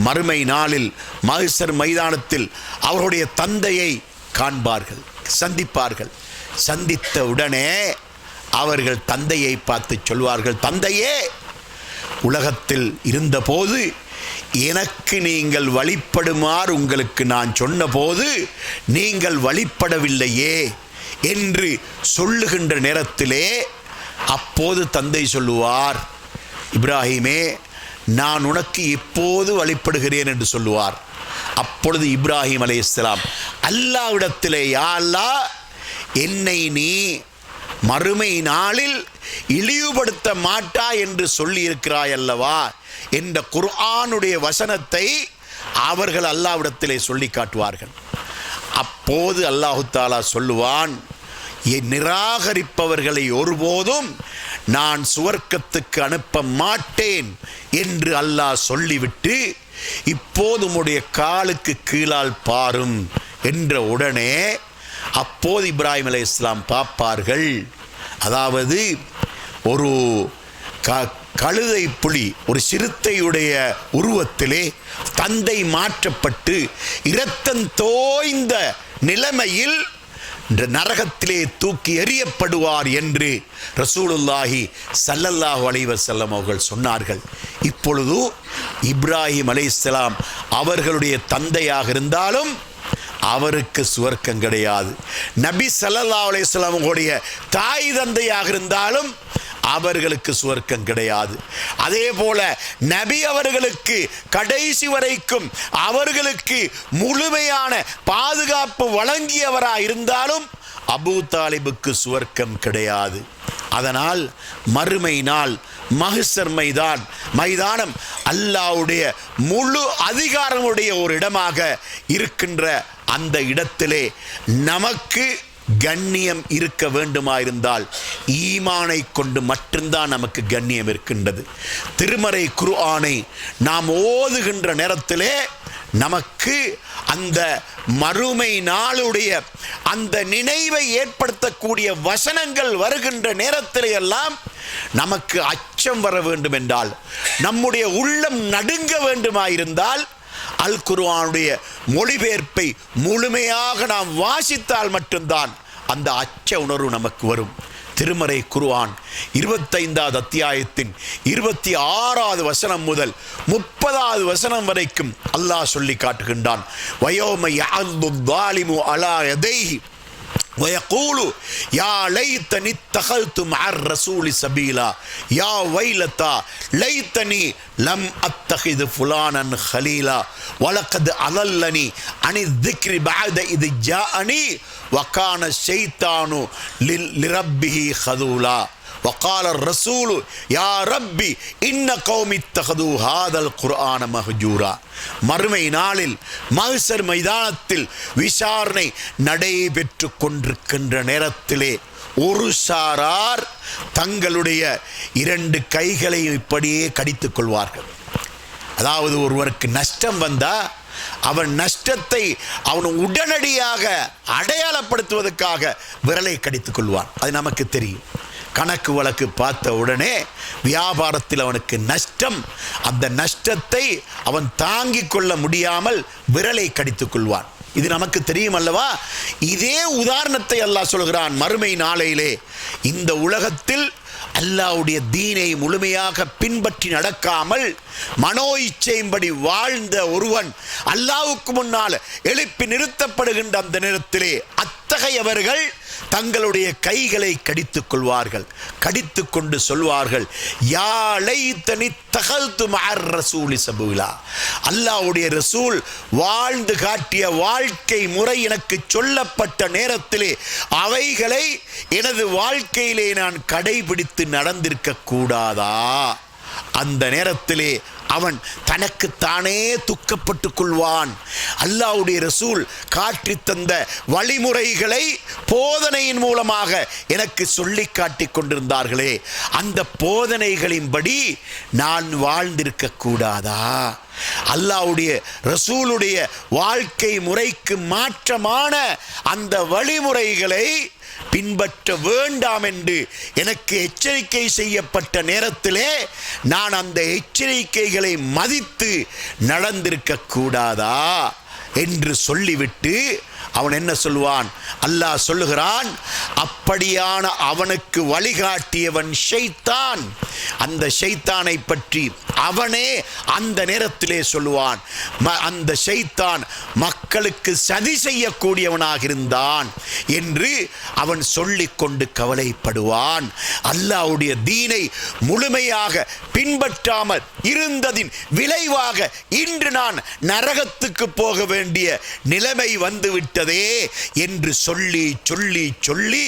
மறுமை நாளில் மஹ்ஷர் மைதானத்தில் அவருடைய தந்தையை காண்பார்கள், சந்திப்பார்கள். சந்தித்த உடனே அவர்கள் தந்தையை பார்த்து சொல்வார்கள், தந்தையே, உலகத்தில் இருந்தபோது எனக்கு நீங்கள் வழிபடுமாறு உங்களுக்கு நான் சொன்னபோது நீங்கள் வழிபடவில்லையே என்று சொல்லுகின்ற நேரத்திலே அப்போது தந்தை சொல்லுவார், இப்ராஹிமே, நான் உனக்கு எப்போது வழிபடுகிறேன் என்று சொல்லுவார். அப்பொழுது இப்ராஹிம் அலைஹிஸ்ஸலாம் அல்லாஹ்விடத்திலே, யா அல்லாஹ், என்னை நீ மறுமை நாளில் இழிவுபடுத்த மாட்டா என்று சொல்லி இருக்கிறாய் அல்லவா என்ற குர்ஆனுடைய வசனத்தை அவர்கள் அல்லாஹ்விடத்திலே சொல்லி காட்டுவார்கள். அப்போது அல்லாஹு தாலா சொல்லுவான், நிராகரிப்பவர்களை ஒருபோதும் நான் சுவர்க்கத்துக்கு அனுப்ப மாட்டேன் என்று அல்லாஹ் சொல்லிவிட்டு, இப்போது உம்முடைய காலுக்கு கீழால் பாரும் என்ற உடனே அப்போது இப்ராஹிம் அலைஹிஸ்ஸலாம் பார்ப்பார்கள். அதாவது ஒரு கழுதை புலி, ஒரு சிறுத்தையுடைய உருவத்திலே தந்தை மாற்றப்பட்டு இரத்தம் தோய்ந்த நிலைமையில் நரகத்திலே தூக்கி எறியப்படுவார் என்று ரசூலுல்லாஹி ஸல்லல்லாஹு அலைஹி வஸல்லம் அவர்கள் சொன்னார்கள். இப்பொழுது இப்ராஹிம் அலைஹிஸ்ஸலாம் அவர்களுடைய தந்தையாக இருந்தாலும் அவருக்கு சுவர்க்கம் கிடையாது. நபி ஸல்லல்லாஹு அலைஹி வஸல்லம் அவர்களுடைய தாய் தந்தையாக இருந்தாலும் அவர்களுக்கு சுவர்க்கம் கிடையாது. அதே போல நபி அவர்களுக்கு கடைசி வரைக்கும் அவர்களுக்கு முழுமையான பாதுகாப்பு வழங்கியவராக இருந்தாலும் அபூ தாலிபுக்கு சுவர்க்கம் கிடையாது. அதனால் மறுமை நாள் மஹ்ஷர் மைதானம் அல்லாஹ்வுடைய முழு அதிகாரமுடைய ஒரு இடமாக இருக்கின்ற அந்த இடத்திலே நமக்கு கண்ணியம் இருக்க வேண்டுமாயிருந்தால் ஈமானை கொண்டு மட்டும்தான் நமக்கு கண்ணியம் இருக்கின்றது. திருமறை குர்ஆனை நாம் ஓதுகின்ற நேரத்திலே நமக்கு அந்த மறுமை நாளுடைய அந்த நினைவை ஏற்படுத்தக்கூடிய வசனங்கள் வருகின்ற நேரத்திலே எல்லாம் நமக்கு அச்சம் வர வேண்டும் என்றால், நம்முடைய உள்ளம் நடுங்க வேண்டுமாயிருந்தால் அல் குர்ஆனுடைய மொழிபெயர்ப்பை முழுமையாக நாம் வாசித்தால் மட்டும்தான் அந்த அச்ச உணர்வு நமக்கு வரும். திருமறை குர்ஆன் 25வது அத்தியாயத்தின் 26வது வசனம் முதல் 30வது வசனம் வரைக்கும் அல்லாஹ் சொல்லி காட்டுகின்றான். வயோம யஅது ஸாலிமு அலா யதைஹி வயகூலு யா லைத்தனி தகல்து மஅர் ரசூலி சபீலா யா வைலதா லைத்தனி லம் அத்தகிது ஃபுலானன் ஹலீலா வலகத் அதல்லனி அனி ذிக்ரி பஅத இத் ஜாஅனி வகான ஷைத்தானு லிரப்பிஹி ஹதூலா وقال الرسول يا ربي إن قومي اتخذوا هذا القرآن مهجورا. மறுமை நாளில் மஹ்ஷர் மைதானத்தில் விசாரணை நடைபெற்று கொண்டிருக்கின்ற நேரத்திலே ஒரு சாரார் தங்களுடைய 2 கைகளை இப்படியே கடித்துக் கொள்வார்கள். அதாவது ஒருவருக்கு நஷ்டம் வந்தா அவன் நஷ்டத்தை அவன் உடனடியாக அடையாளப்படுத்துவதற்காக விரலை கடித்துக் கொள்வான். அது நமக்கு தெரியும். கணக்கு வழக்கு பார்த்த உடனே வியாபாரத்தில் அவனுக்கு நஷ்டம், அந்த நஷ்டத்தை அவன் தாங்கிக் கொள்ள முடியாமல் விரலை கடித்துக் கொள்வான். இது நமக்கு தெரியும் அல்லவா? இதே உதாரணத்தை அல்லாஹ் சொல்கிறான். மறுமை நாளையிலே இந்த உலகத்தில் அல்லாஹ்வுடைய தீனை முழுமையாக பின்பற்றி நடக்காமல் மனோ இச்சையின்படி வாழ்ந்த ஒருவன் அல்லாஹ்வுக்கு முன்னால் எழுப்பி நிறுத்தப்படுகின்ற அந்த நேரத்திலே அத்தகையவர்கள் தங்களுடைய கைகளை கடித்துக் கொள்வார்கள். கடித்துக் கொண்டு சொல்வார்கள், யா லைத்தனி தகல்து மஅர் ரசூலி சபீலா. அல்லாஹ்வுடைய ரசூல் வாழ்ந்து காட்டிய வாழ்க்கை முறை எனக்கு சொல்லப்பட்ட நேரத்திலே அவைகளை எனது வாழ்க்கையிலே நான் கடைபிடித்து நடந்திருக்க கூடாதா? அந்த நேரத்திலே அவன் தனக்குத்தானே துக்கப்பட்டு கொள்வான். அல்லாஹ்வுடைய ரசூல் காட்டி தந்த வழிமுறைகளை போதனையின் மூலமாக எனக்கு சொல்லி காட்டி கொண்டிருந்தார்களே, அந்த போதனைகளின்படி நான் வாழ்ந்திருக்க கூடாதா? அல்லாஹ்வுடைய ரசூலுடைய வாழ்க்கை முறைக்கு மாற்றமான அந்த வழிமுறைகளை பின்பற்ற வேண்டாம் என்று எனக்கு எச்சரிக்கை செய்யப்பட்ட நேரத்திலே நான் அந்த எச்சரிக்கைகளை மதித்து நடந்திருக்க கூடாதா என்று சொல்லிவிட்டு அவன் என்ன சொல்வான்? அல்லாஹ் சொல்லுகிறான், அப்படியான அவனுக்கு வழிகாட்டியவன் ஷைத்தான். அந்த ஷைத்தானை பற்றி அவனே அந்த நேரத்திலே சொல்லுவான், அந்த ஷைத்தான் மக்களுக்கு சதி செய்யக்கூடியவனாக இருந்தான் என்று அவன் சொல்லிக்கொண்டு கவலைப்படுவான். அல்லாஹ்வுடைய தீனை முழுமையாக பின்பற்றாமல் இருந்ததின் விளைவாக இன்று நான் நரகத்துக்கு போக வேண்டிய நிலைமை வந்துவிட்டதே என்று சொல்லி சொல்லி சொல்லி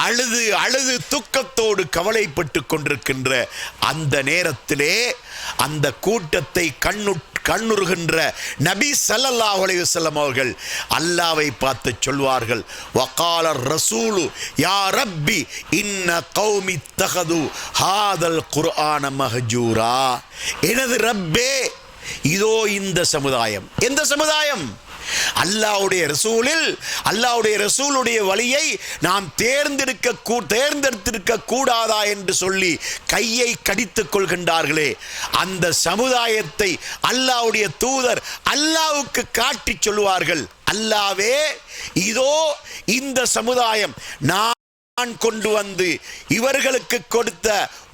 அழுது அழுது துக்கத்தோடு கவலைப்பட்டு கொண்டிருக்கின்ற அந்த நேரத்திலே அந்த கூட்டத்தை கண்ணுறுகின்ற நபி ஸல்லல்லாஹு அலைஹி வஸல்லம் அவர்கள் அல்லாஹ்வை பார்த்து சொல்வார்கள், வகால ரசூலு யா ரப்பி இன்ன கௌமி தகது ஹாதல் குர்ஆன மஹஜூரா. எனது ரப்பே, இதோ இந்த சமுதாயம். எந்த சமுதாயம்? அல்லாஹ்வுடைய ரசூலுடைய வழியை நாம் தேர்ந்தெடுத்திருக்க கூடாதா என்று சொல்லி கையை கடித்துக் கொள்கின்றார்களே, அந்த சமுதாயத்தை அல்லாஹ்வுடைய தூதர் அல்லாஹ்வுக்கு காட்டி சொல்லுவார்கள், அல்லாஹ்வே, இதோ இந்த சமுதாயம் நான் கொண்டு வந்து இவர்களுக்கு கொடுத்த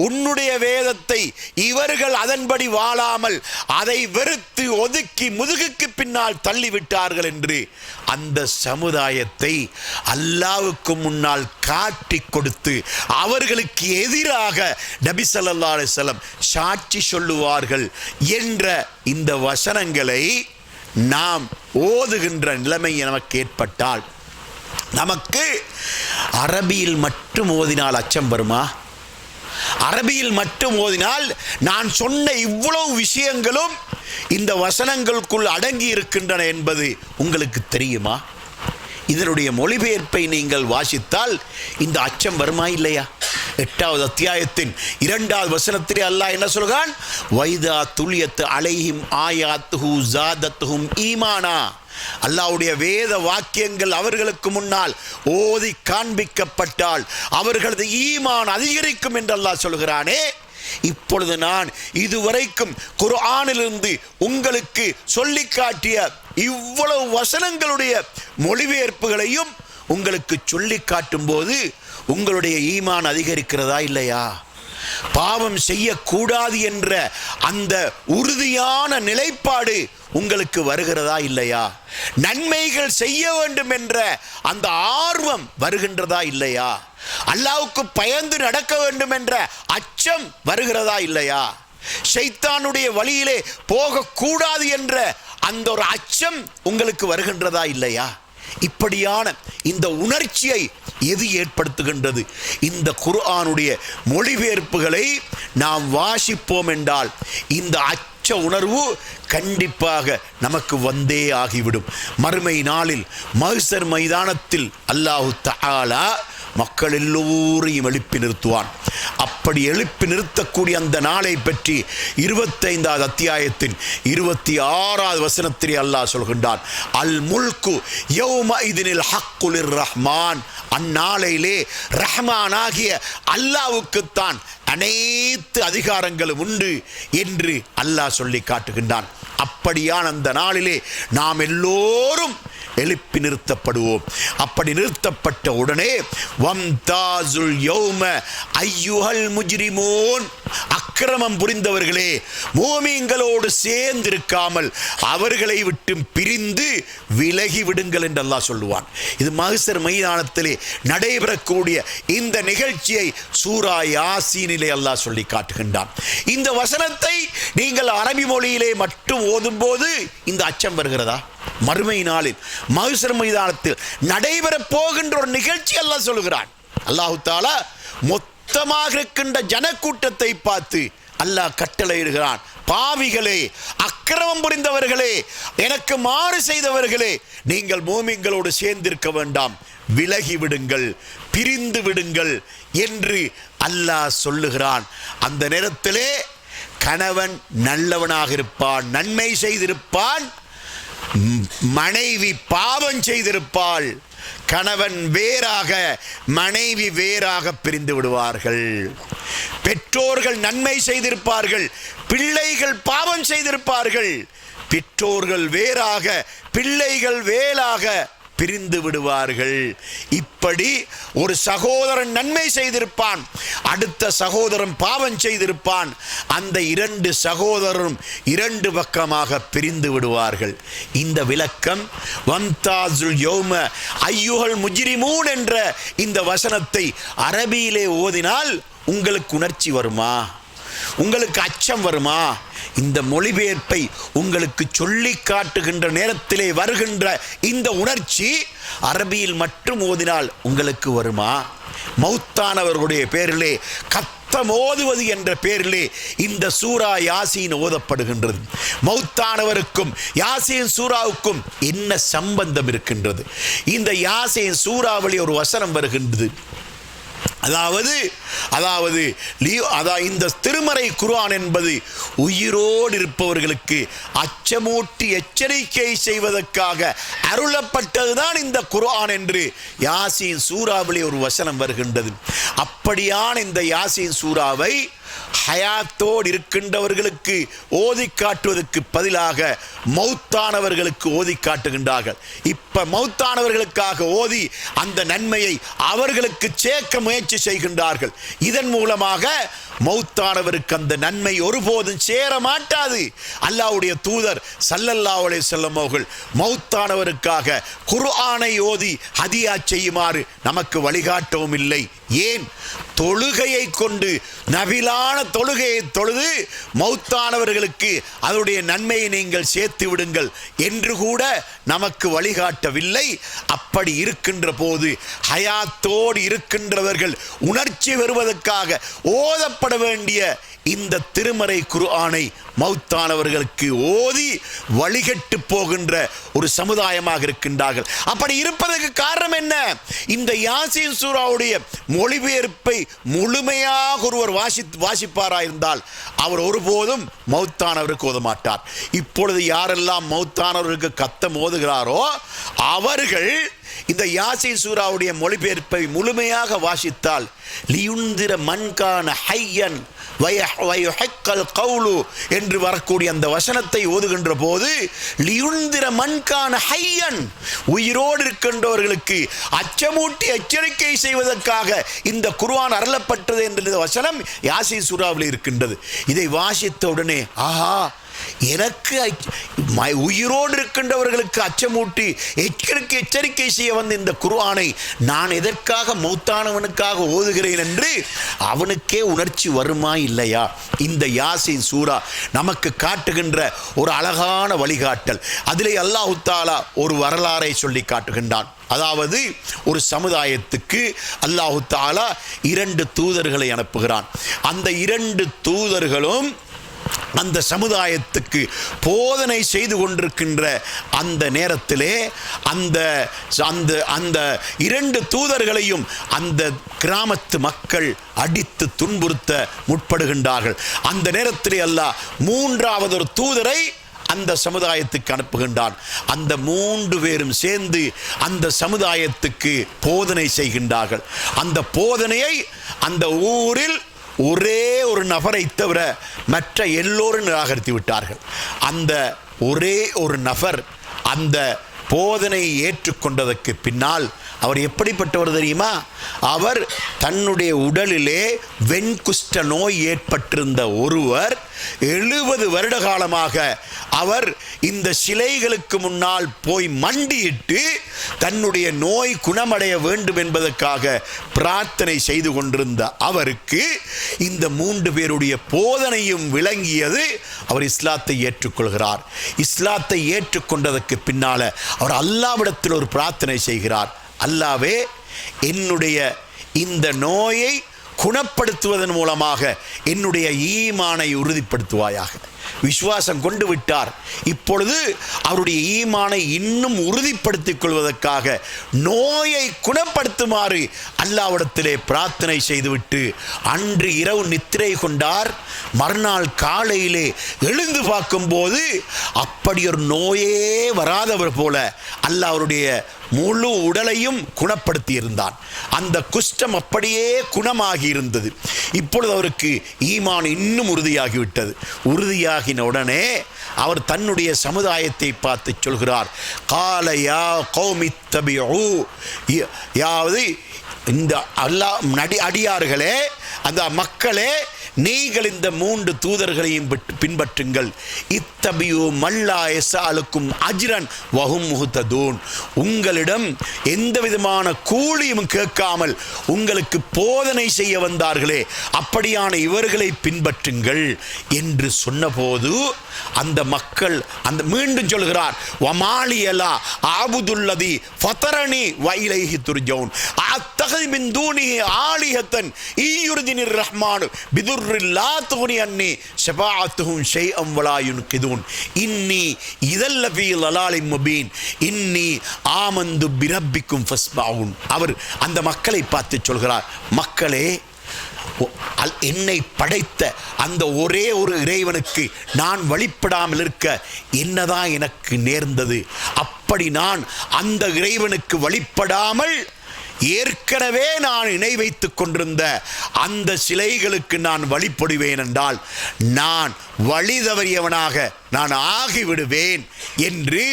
உன்னுடைய வேதத்தை இவர்கள் அதன்படி வாழாமல் அதை வெறுத்து ஒதுக்கி முதுகுக்கு பின்னால் தள்ளிவிட்டார்கள் என்று அந்த சமுதாயத்தை அல்லாஹ்வுக்கு முன்னால் காட்டி கொடுத்து அவர்களுக்கு எதிராக நபி ஸல்லல்லாஹு அலைஹி வஸல்லம் சாட்சி சொல்லுவார்கள் என்ற இந்த வசனங்களை நாம் ஓதுகின்ற நிலைமை நமக்கு ஏற்பட்டால், நமக்கு அரபியில் மட்டும் ஓதினால் அச்சம் வருமா? அரபியில் மட்டும் ஓதினால் நான் சொன்ன இவ்வளவு விஷயங்களும் இந்த வசனங்களுக்குள் அடங்கி இருக்கின்றன என்பது உங்களுக்கு தெரியுமா? இதனுடைய மொழிபெயர்ப்பை நீங்கள் வாசித்தால் இந்த அச்சம் வருமா இல்லையா? 8வது அத்தியாயத்தின் 2வது வசனத்திலே அல்லாஹ் என்ன சொல்கிறான்? வைதா துலியத் அலைஹிம் ஆயாத்துஹு ஜாதத்துஹும் ஈமானா. அல்லாஹ்வுடைய வேத வாக்கியங்கள் அவர்களுக்கு முன்னால் ஓதி காண்பிக்கப்பட்டால் அவர்களது ஈமான் அதிகரிக்கும் என்று அல்லாஹ் சொல்கிறானே. இப்பொழுது நான் இதுவரைக்கும் குர்ஆனிலிருந்து உங்களுக்கு சொல்லி காட்டிய இவ்வளவு வசனங்களுடைய மொழிபெயர்ப்புகளையும் உங்களுக்கு சொல்லி காட்டும் போது உங்களுடைய ஈமான் அதிகரிக்கிறதா இல்லையா? பாவம் செய்யக்கூடாது என்ற அந்த உறுதியான நிலைப்பாடு உங்களுக்கு வருகிறதா இல்லையா? நன்மைகள் செய்ய வேண்டும் என்ற அந்த ஆர்வம் வருகின்றதா இல்லையா? அல்லாஹ்வுக்கு பயந்து நடக்க வேண்டும் என்ற அச்சம் வருகிறதா இல்லையா? ஷைத்தானுடைய வழியிலே போகக்கூடாது என்ற அந்த ஒரு அச்சம் உங்களுக்கு வருகின்றதா இல்லையா? இப்படியான இந்த உணர்ச்சியை எது ஏற்படுத்துகின்றது? இந்த குர்ஆனுடைய மொழிபெயர்ப்புகளை நாம் வாசிப்போம் என்றால் இந்த அச்ச உணர்வு கண்டிப்பாக நமக்கு வந்தே ஆகிவிடும். மறுமை நாளில் மஹ்ஷர் மைதானத்தில் அல்லாஹு தஆலா மக்கள் எல்லோரையும் எழுப்பி நிறுத்துவான். அப்படி எழுப்பி நிறுத்தக்கூடிய அந்த நாளை பற்றி 25வது அத்தியாயத்தின் 26வது வசனத்திலே அல்லாஹ் சொல்கின்றான், அல் முல்கு யௌமஇதினில் ஹக்கு லிர்ரஹ்மான். அந்நாளையிலே ரஹ்மானாகிய அல்லாஹ்வுக்குத்தான் அனைத்து அதிகாரங்களும் உண்டு என்று அல்லாஹ் சொல்லி காட்டுகின்றான். அப்படியான அந்த நாளிலே நாம் எல்லோரும் எழுப்பி நிறுத்தப்படுவோம். அப்படி நிறுத்தப்பட்ட உடனே வம்தாசுல் யௌம ஐயுஹல் முஜ்ரிமூன், அக்கிரமம் புரிந்தவர்களே, மூமின்களோடு சேர்ந்திருக்காமல் அவர்களை விட்டு பிரிந்து விலகி விடுங்கள் என்று அல்லாஹ் சொல்லுவான். இது மஹ்ஷர் மைதானத்திலே நடைபெறக்கூடிய இந்த நிகழ்ச்சியை சூரா யாசீனிலே அல்லாஹ் சொல்லி காட்டுகின்றான். இந்த வசனத்தை நீங்கள் அரபி மொழியிலே மட்டும் ஓதும்போது இந்த அச்சம் வருகிறதா? மறுமை நாளில் மஹ்ஷர் மைதானத்தில் நடைபெற போகின்ற ஒரு நிகழ்ச்சி அல்லாஹ் சொல்கிறான். அல்லாஹு தஆலா மொத்தமாக இருக்கின்ற ஜனக்கூட்டத்தை பார்த்து அல்லாஹ் கட்டளையிடுகிறான், பாவிகளே, அக்கிரமம் புரிந்தவர்களே, எனக்கு மாறு செய்தவர்களே, நீங்கள் மூமின்களோடு சேர்ந்திருக்க வேண்டாம், விலகி விடுங்கள், பிரிந்து விடுங்கள் என்று அல்லாஹ் சொல்லுகிறான். அந்த நேரத்திலே கணவன் நல்லவனாக இருப்பான், நன்மை செய்திருப்பான், மனைவி பாவம் செய்திருப்பாள், கணவன் வேறாக மனைவி வேறாக பிரிந்து விடுவார்கள். பெற்றோர்கள் நன்மை செய்திருப்பார்கள், பிள்ளைகள் பாவம் செய்திருப்பார்கள், பெற்றோர்கள் வேறாக பிள்ளைகள் வேறாக பிரிந்து விடுவார்கள். இப்படி ஒரு சகோதரன் நன்மை செய்திருப்பான், அடுத்த சகோதரன் பாவம் செய்திருப்பான், அந்த 2 சகோதரரும் 2 பக்கமாக பிரிந்து விடுவார்கள். இந்த விளக்கம் வம்தாசுல் யௌம ஐயுஹல் முஜ்ரிமூன் என்ற இந்த வசனத்தை அரபியிலே ஓதினால் உங்களுக்கு உணர்ச்சி வருமா? உங்களுக்கு அச்சம் வருமா? இந்த மொழிபெயர்ப்பை உங்களுக்கு சொல்லி காட்டுகின்ற நேரத்திலே வருகின்ற இந்த உணர்ச்சி அரபியில் மட்டும் ஓதினால் உங்களுக்கு வருமா? மௌத்தானவர்களுடைய பேரிலே அர்த்தம் ஓதுவது என்ற பெயரிலே இந்த சூரா யாசீன் ஓதப்படுகின்றது. மௌத்தானவருக்கும் யாசீன் சூராவுக்கும் என்ன சம்பந்தம் இருக்கின்றது? இந்த யாசீன் சூறாவளி ஒரு வசனம் வருகின்றது. அதாவது இந்த திருமறை குர்ஆன் என்பது உயிரோடு இருப்பவர்களுக்கு அச்சமூட்டி எச்சரிக்கை செய்வதற்காக அருளப்பட்டதுதான் இந்த குர்ஆன் என்று யாசீன் சூறாவிலே ஒரு வசனம் வருகின்றது. அப்படியான இந்த யாசீன் சூறாவை ஹயாத்தோடு இருக்கின்றவர்களுக்கு ஓதி காட்டுவதற்கு பதிலாக மௌத்தானவர்களுக்கு ஓதி காட்டுகின்றார்கள். இப்ப மௌத்தானவர்களுக்காக ஓதி அந்த நன்மையை அவர்களுக்கு சேர்க்க முயற்சி செய்கின்றார்கள். இதன் மூலமாக மௌத்தானவருக்கு அந்த நன்மை ஒருபோதும் சேர மாட்டாது. அல்லாஹ்வுடைய தூதர் ஸல்லல்லாஹு அலைஹி வஸல்லம் அவர்கள் மௌத்தானவருக்காக குர்ஆனை ஓதி ஹதியா செய்யுமாறு நமக்கு வழிகாட்டவும் இல்லை. ஏன்? தொழுகையை கொண்டு நபிலான தொழுகையை தொழுது மௌத்தானவர்களுக்கு அதனுடைய நன்மையை நீங்கள் சேர்த்து விடுங்கள் என்று கூட நமக்கு வழிகாட்டவில்லை. அப்படி இருக்கின்ற போது ஹயாத்தோடு இருக்கின்றவர்கள் உணர்ச்சி வருவதற்காக ஓதப்பட வேண்டிய இந்த திருமறை குர்ஆனை மௌத்தானவர்களுக்கு ஓதி வழிகட்டு போகின்ற ஒரு சமுதாயமாக இருக்கின்றார்கள். அப்படி இருப்பதற்கு காரணம் என்ன? இந்த யாசீன் சூராவுடைய மொழிபெயர்ப்பை முழுமையாக ஒருவர் வாசிப்பாராயிருந்தால் அவர் ஒருபோதும் மௌத்தானவருக்கு ஓத மாட்டார். இப்பொழுது யாரெல்லாம் மௌத்தானவருக்கு கத்தம் ஓதுகிறாரோ அவர்கள் இந்த யாசீன் சூராவுடைய மொழிபெயர்ப்பை முழுமையாக வாசித்தால் லியுந்திர மன்கான ஹையன் வயஹக்கல் கௌலு என்று வரக்கூடிய அந்த வசனத்தை ஓதுகின்ற போது லியுந்திர மன்கான ஹையன், உயிரோடு இருக்கின்றவர்களுக்கு அச்சமூட்டி எச்சரிக்கை செய்வதற்காக இந்த குர்ஆன் அருளப்பட்டது என்ற வசனம் யாசீன் சூராவில் இருக்கின்றது. இதை வாசித்த உடனே ஆஹா, எனக்கு உயிரோடு இருக்கின்றவர்களுக்கு அச்சமூட்டி எச்சரிக்கை செய்ய வந்த இந்த குர்ஆனை நான் எதற்காக மௌத்தானவனுக்காக ஓதுகிறேன் என்று அவனுக்கே உணர்ச்சி வருமா இல்லையா? இந்த யாசீன் சூரா நமக்கு காட்டுகின்ற ஒரு அழகான வழிகாட்டல். அதிலே அல்லாஹ் தஆலா ஒரு வரலாறை சொல்லி காட்டுகின்றான். அதாவது ஒரு சமுதாயத்துக்கு அல்லாஹ் தஆலா 2 தூதர்களை அனுப்புகிறான். அந்த 2 தூதர்களும் அந்த சமுதாயத்துக்கு போதனை செய்து கொண்டிருக்கின்ற அந்த நேரத்திலே அந்த 2 தூதர்களையும் அந்த கிராமத்து மக்கள் அடித்து துன்புறுத்த முற்படுகின்றார்கள். அந்த நேரத்திலே அல்லாஹ் 3வது ஒரு தூதரை அந்த சமுதாயத்துக்கு அனுப்புகின்றான். அந்த 3 பேரும் சேர்ந்து அந்த சமுதாயத்துக்கு போதனை செய்கின்றார்கள். அந்த போதனையை அந்த ஊரில் ஒரே ஒரு நபரை தவிர மற்ற எல்லோரும் நிராகரித்து விட்டார்கள். அந்த ஒரே ஒரு நபர் அந்த போதனையை ஏற்றுக்கொண்டதற்கு பின்னால் அவர் எப்படிப்பட்டவர் தெரியுமா? அவர் தன்னுடைய உடலிலே வெண்குஷ்ட நோய் ஏற்பட்டிருந்த ஒருவர் 70 வருட காலமாக அவர் இந்த சிலைகளுக்கு முன்னால் போய் மண்டியிட்டு தன்னுடைய நோய் குணமடைய வேண்டும் என்பதற்காக பிரார்த்தனை செய்து கொண்டிருந்த அவருக்கு இந்த 3 பேருடைய போதனையும் விளங்கியது. அவர் இஸ்லாத்தை ஏற்றுக்கொள்கிறார். இஸ்லாத்தை ஏற்றுக்கொண்டதற்கு பின்னால அவர் அல்லாஹ்விடத்தில் ஒரு பிரார்த்தனை செய்கிறார். அல்லாஹ்வே, என்னுடைய இந்த நோயை குணப்படுத்துவதன் மூலமாக என்னுடைய ஈமானை உறுதிப்படுத்துவாயாக. விசுவாசம் கொண்டு விட்டார். இப்பொழுது அவருடைய ஈமானை இன்னும் உறுதிப்படுத்திக் கொள்வதற்காக நோயை குணப்படுத்துமாறு அல்லாஹ்விடத்திலே பிரார்த்தனை செய்துவிட்டு அன்று இரவு நித்திரை கொண்டார். மறுநாள் காலையிலே எழுந்து பார்க்கும்போது அப்படி ஒரு நோயே வராதவர் போல அல்லாஹ் அவருடைய முழு உடலையும் குணப்படுத்தி இருந்தான். அந்த குஷ்டம் அப்படியே குணமாகி இருந்தது. இப்பொழுது அவருக்கு ஈமான் இன்னும் உறுதியாகிவிட்டது. உறுதியாகின உடனே அவர் தன்னுடைய சமுதாயத்தை பார்த்து சொல்கிறார், கால யா கௌமி தபிஉ, யாவது இந்த அல்லாஹ் அடியார்களே, அந்த மக்களே, நீங்கள் இந்த 3 தூதர்களையும் பின்பற்றுங்கள். இத்தபியு மல்லா யஸஅலுக்கும் அஜ்ரன் வஹும் முஹ்ததூன், உங்களிடம் எந்த விதமான கூலியும் கேட்காமல் உங்களுக்கு போதனை செய்ய வந்தார்களே அப்படியான இவர்களை பின்பற்றுங்கள் என்று சொன்னபோது அந்த மக்கள் அந்த மீண்டும் சொல்கிறார், வமாலியலா ஆபுதுல்லதி ஃபதரனி வைலைஹி துர்ஜவுன், அத்தக அத்தஹதி மின் தூனிஹி ஆலிஹத்தன் ஈயுர்தினிர் ரஹ்மானு பிதுர்ரில் லா துக்னி அன்னி ஷஃபாஅத்துஹும் ஷைஅன் வலா யுன்கிதுன் இன்னி இதல் லஃபீ லலாலின் முபீன் இன்னி ஆமந்து பிரப்பிக்கும் ஃபஸ்மஊன். அவர் அந்த மக்களை பார்த்து சொல்கிறார், மக்களே, என்னை படைத்த அந்த ஒரே ஒரு இறைவனுக்கு நான் வழிபடாமல் இருக்க என்னதான் எனக்கு நேர்ந்தது? அப்படி நான் அந்த இறைவனுக்கு வழிபடாமல் ஏற்கனவே நான் இணை வைத்துக் கொண்டிருந்த அந்த சிலைகளுக்கு நான் வழிபடுவேன் என்றால் நான் வழி தவறியவனாக நான் ஆகிவிடுவேன் என்று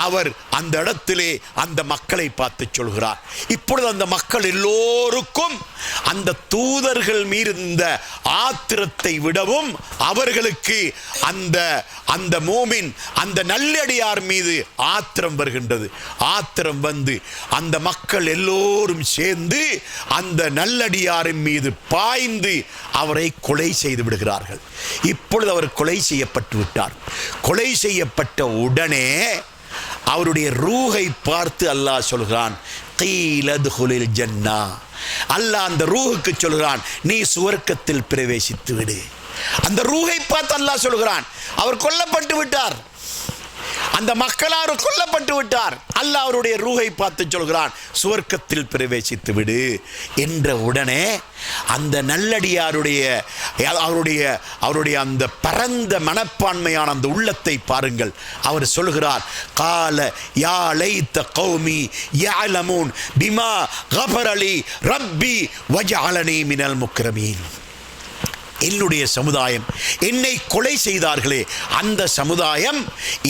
அவர் அந்த இடத்திலே அந்த மக்களை பார்த்து சொல்கிறார். இப்பொழுது அந்த மக்கள் எல்லோருக்கும் அந்த தூதர்கள் மீது இந்த ஆத்திரத்தை விடவும் அவர்களுக்கு அந்த அந்த மூமின் அந்த நல்லடியார் மீது ஆத்திரம் வருகின்றது. ஆத்திரம் வந்து அந்த மக்கள் எல்லோரும் சேர்ந்து அந்த நல்லடியாரின் மீது பாய்ந்து அவரை கொலை செய்து விடுகிறார்கள். இப்பொழுது அவர் கொலை செய்யப்பட்டு விட்டார். கொலை செய்யப்பட்ட உடனே அவருடைய ரூஹை பார்த்து அல்லாஹ் சொல்கிறான், கீலதுகுலில் ஜன்னா. அல்லாஹ் அந்த ரூஹுக்கு சொல்கிறான், நீ சுவர்க்கத்தில் பிரவேசித்து விடு. அந்த ரூஹை பார்த்து அல்லாஹ் சொல்கிறான், அவர் கொல்லப்பட்டு விட்டார், அந்த மக்களார் கொல்லப்பட்டு விட்டார். அல்லாஹ் அவருடைய ரூஹை பார்த்து சொல்கிறான், சுவர்க்கத்தில் பிரவேசித்து விடு என்ற உடனே அந்த நல்லடியாருடைய அவருடைய அந்த பரந்த மனப்பான்மையான அந்த உள்ளத்தை பாருங்கள். அவர் சொல்கிறார், கால யா லைத கௌமி யஅலமூன் பிமா கஃபர லி ரப்பி வஜஅலனி மினல் முக்ரமீன். என்னுடைய சமுதாயம் என்னை கொலை செய்தார்களே, அந்த சமுதாயம்